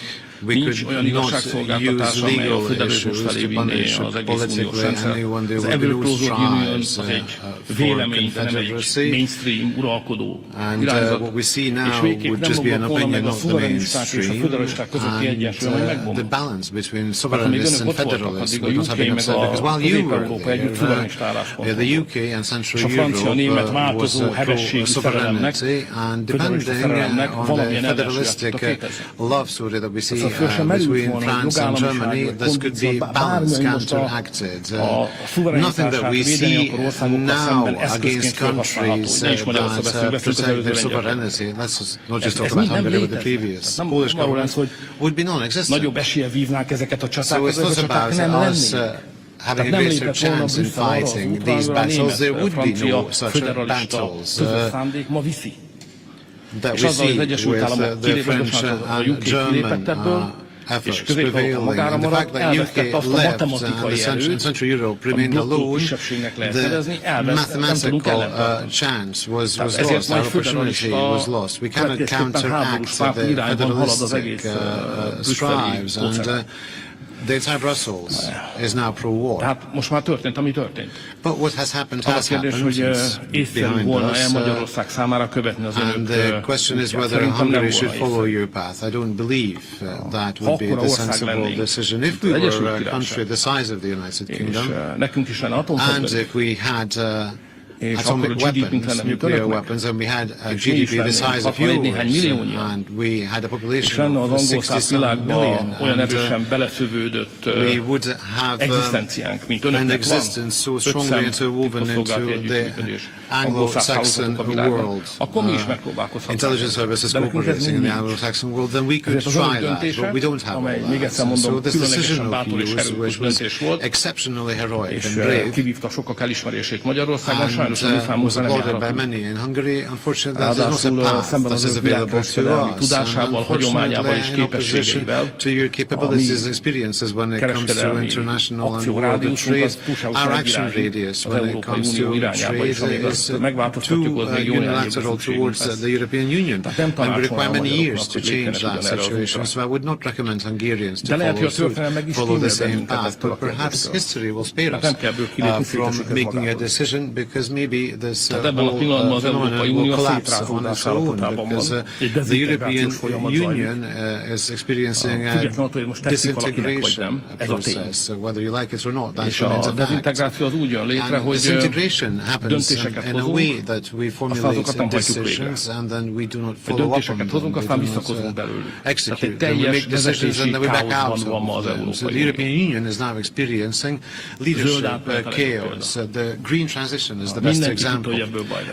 Speaker 1: nincs olyan igazságszolgáltatás, amely a föderalizmus felé vinné az egész uniós rendszer. Az ever closer union az egy vélemény, nem egy mainstream uralkodó irányzat, és végképp nem romlott volna meg a szuverenisták és a föderalisták közötti egyensúly, amely megbomlott. Tehát amíg önök ott voltak, addig a UK meg a Közép-Európa együtt szuverenista állásponton. És a francia-német változó hevességi szerelemnek, föderalista szerelemnek valamilyen ellensúlyát tudtak képezni.
Speaker 3: Between France and Germany, this could be balanced, counteracted. Nothing that we see now against countries that protect their sovereignty. Let's not just talk about Hungary, but the previous Polish government would be non-existent.
Speaker 1: Nagyobb eséllyel vívnák ezeket a csatákat,
Speaker 3: so it's not about us having a greater chance in fighting these battles. There would be no such battles.
Speaker 1: És azzal, hogy az Egyesült Államok kilépett, a UK kilépett ebből, és Közép-Európa magára maradt, elvesztette azt a matematikai erőt, a blokkó kisebbségnek lehet fedezni, elvesztette, nem tudunk ellenteni. Tehát ezért majd föderalista, következésképpen háborús párti irányban halad az egész brüsszeli kócák.
Speaker 3: The entire Brussels is now pro-war.
Speaker 1: Tehát most már történt, ami történt.
Speaker 3: But what has happened
Speaker 1: has happened. Az a kérdés, hogy észszerű volna-e Magyarország számára követni az önök
Speaker 3: the question is whether Hungary should follow your path. I don't believe that would be the sensible decision. If we were a country the size of the United Kingdom, and if we had atomic weapons, nuclear weapons, and we had a GDP the size of yours, and we had a population of 60 million, we would have an existence so strongly interwoven into the Anglo-Saxon world, intelligence services cooperating in the Anglo-Saxon world, then we could try that, but we don't have all that. So this decision of yours, which was exceptionally heroic and brave, was applauded by many in Hungary. Unfortunately, that is not a path that is available to us. Unfortunately, in opposition to your capabilities and experiences when it comes to international and world trade, our action radius when it comes to trade is too unilateral towards the European Union, and we require many years to change that situation. So I would not recommend Hungarians to follow the same path, but perhaps history will spare us from making a decision, because maybe this whole phenomenon will collapse on its own, because the European Union is experiencing a disintegration process, whether you like it or not. That remains a fact. And disintegration happens in a way that we formulate decisions and then we do not follow up on them, we do not execute them. We make decisions and then we back out of them. So the European Union is now experiencing leadership chaos. The green transition is the best example.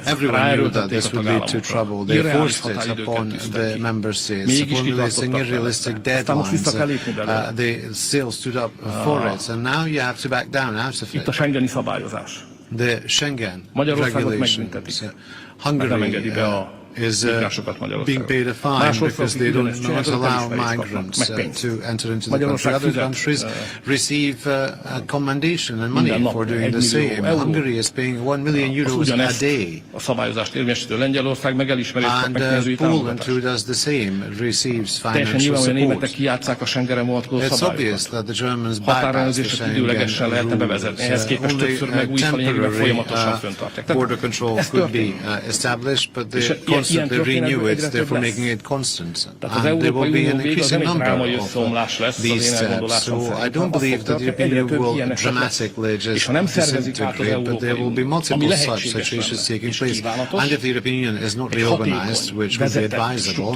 Speaker 3: Everyone knew that this would lead to trouble. They forced it upon the member states, formulating unrealistic deadlines. They still stood up for it, and now you have to back down out of it. The Schengen regulations. Hungary is being paid a fine because they do not allow migrants to enter into the country. Other countries receive a commendation and money for doing the same. Hungary is paying 1 million euros a day. And Poland, who does the same, receives financial support. It's obvious that the Germans bypass the Schengen rules. Only temporary border control could be established, but the constantly renew it, therefore making it constant. And there will be an increasing number of these steps. So I don't believe that the European Union will dramatically just disintegrate, but there will be multiple such situations taking place. And if the European Union is not reorganized, which would be advisable,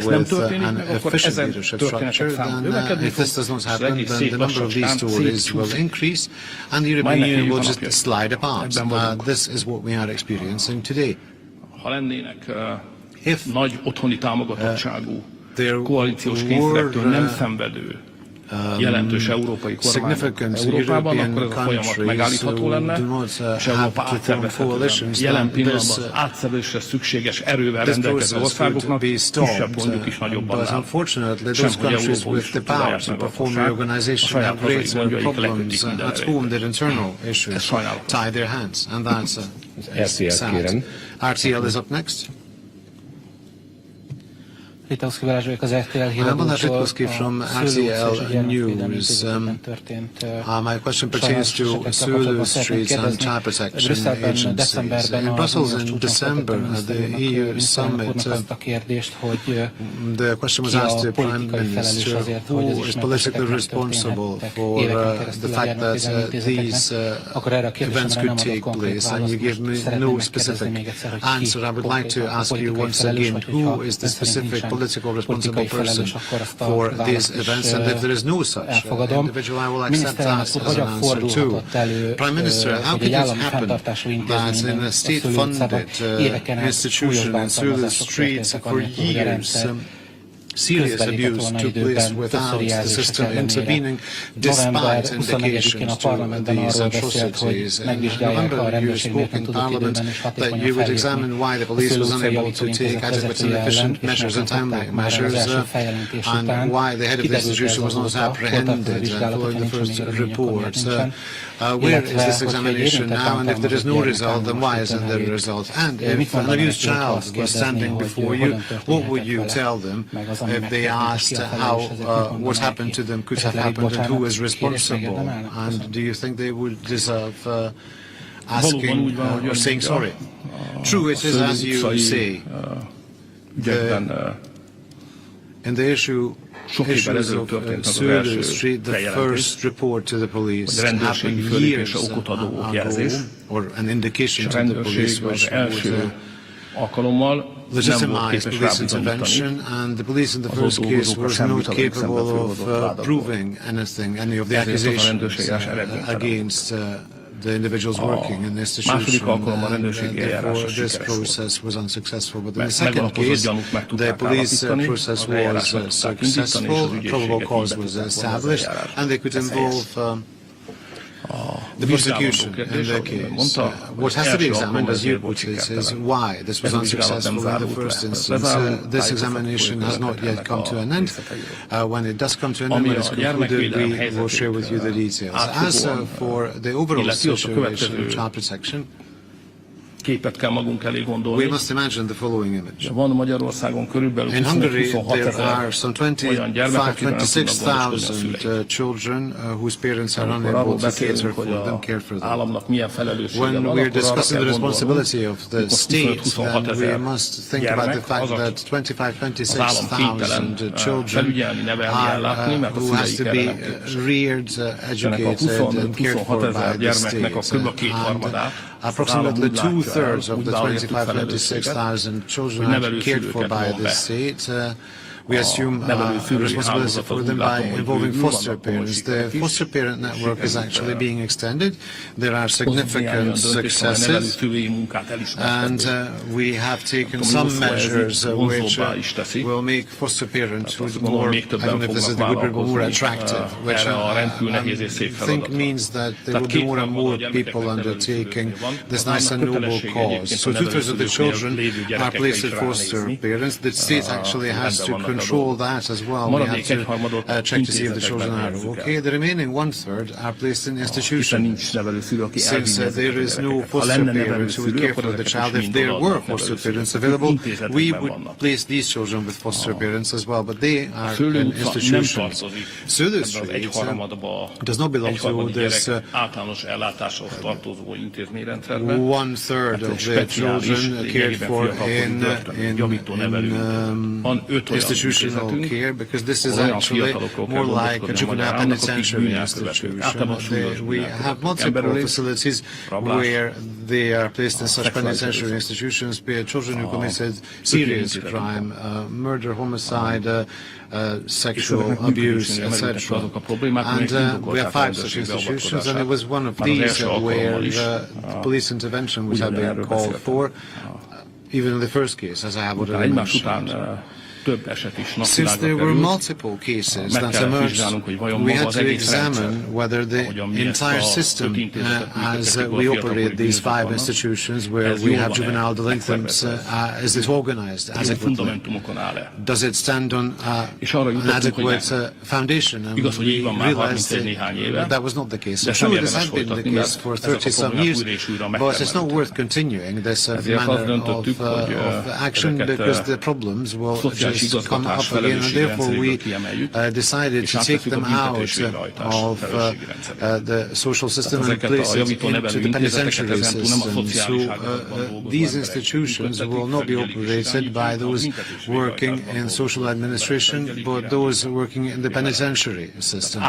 Speaker 3: with an efficient leadership structure, then if this does not happen, then the number of these stories will increase, and the European Union will just slide apart. This is what we are experiencing today. If
Speaker 1: nagy otthoni támogatottságú koalíciós kényszerektől nem szenvedő jelentős európai kormány Európában, akkor ez a folyamat megállítható lenne, és Európa átszervezhető lenne. Jelen pillanatban az átszervezésre szükséges erővel rendelkező országoknak kisebb gondjuk is nagyobban áll. Sem, hogy Európa is tudják meg a saját hazai gondjaik lekötik mindenre. Ez sajnálatos.
Speaker 3: RTL is up next.
Speaker 14: I'm
Speaker 3: Bonar Ritkovsky from RTL News. My question pertains to Sulu Streets and Child Protection Agencies. In Brussels in December at the EU summit, the question was asked to the Prime Minister who is politically responsible for the fact that these events could take place, and you gave me no specific answer. I would like to ask you once again, who is the specific political responsible person for these events, and if there is no such individual, I will accept that as an answer too. Prime Minister, how could it happen that in a state-funded institution in Sulu Streets for years, serious abuse took place without the system intervening, despite indications to these atrocities? In November, you spoke in Parliament that you would examine why the police was unable to take adequate and efficient measures and timely measures, and why the head of the institution was not apprehended following the first report. Where is this examination now? And if there is no result, then why isn't there a result? And if an abused child was standing before you, what would you tell them if they asked how what happened to them could have happened and who is responsible? And do you think they would deserve asking or saying sorry? True, it is as you say. In the issues of Sulu Street, the first report to the police happened years ago, or an indication to the police which would legitimize police intervention, and the police in the first case was not capable of proving anything, any of the accusations against the individuals working in the institution, and therefore this process was unsuccessful. But in the second case, the police process was successful, probable cause was established, and they could involve the prosecution in their case. What has to be examined, as you put it, is why this was unsuccessful in the first instance. This examination has not yet come to an end. When it does come to an end, when it's concluded, we will share with you the details. As for the overall situation of child protection,
Speaker 1: képet kell magunk elé gondolni.
Speaker 3: We must imagine the following image.
Speaker 1: Van Magyarországon körülbelül 25-26 olyan gyermek, akik nem tudnak gondoskodni a
Speaker 3: children whose parents are unable to cater for them, care for them.
Speaker 1: Államnak milyen felelőssége
Speaker 3: van,
Speaker 1: akkor
Speaker 3: arra kell
Speaker 1: gondolnunk,
Speaker 3: of the state, then we must think about the fact that 25-26,000 children who has to be reared, educated and cared for by the state. Approximately two-thirds of the 25-26,000 children are cared for by the state. We assume responsibility for them by involving foster parents. The foster parent network is actually being extended. There are significant successes, and we have taken some measures which will make foster parenthood more, I don't know if this is the good word, but more attractive, which I think means that there will be more and more people undertaking this nice and noble cause. So two-thirds of the children are placed with foster parents. The state actually has to control that as well. We have to check to see if the children are okay. The remaining one-third are placed in institutions. Since there is no foster parent who would care for the child, if there were foster parents available, we would place these children with foster parents as well, but they are in institutions. Söder Street does not belong to this one-third of the children cared for in institutional care, because this is actually more like a juvenile penitentiary institution. We have multiple facilities where they are placed in such penitentiary institutions, be it children who committed serious crime, murder, homicide, sexual abuse, etc. And we have 5 such institutions, and it was one of these where the police intervention would have been called for, even in the first case, as I have already mentioned. Since there were multiple cases that emerged, we had to examine whether the entire system, as we operate these 5 institutions where we have juvenile delinquents, is it organized adequately? Does it stand on an adequate foundation? And we realized that was not the case. So true, this has been the case for 30-some years, but it's not worth continuing this manner of action, because the problems will just come up again, and therefore we decided to take them out of the social system and place it into the penitentiary system. So these institutions will not be operated by those working in social administration, but those working in the penitentiary system.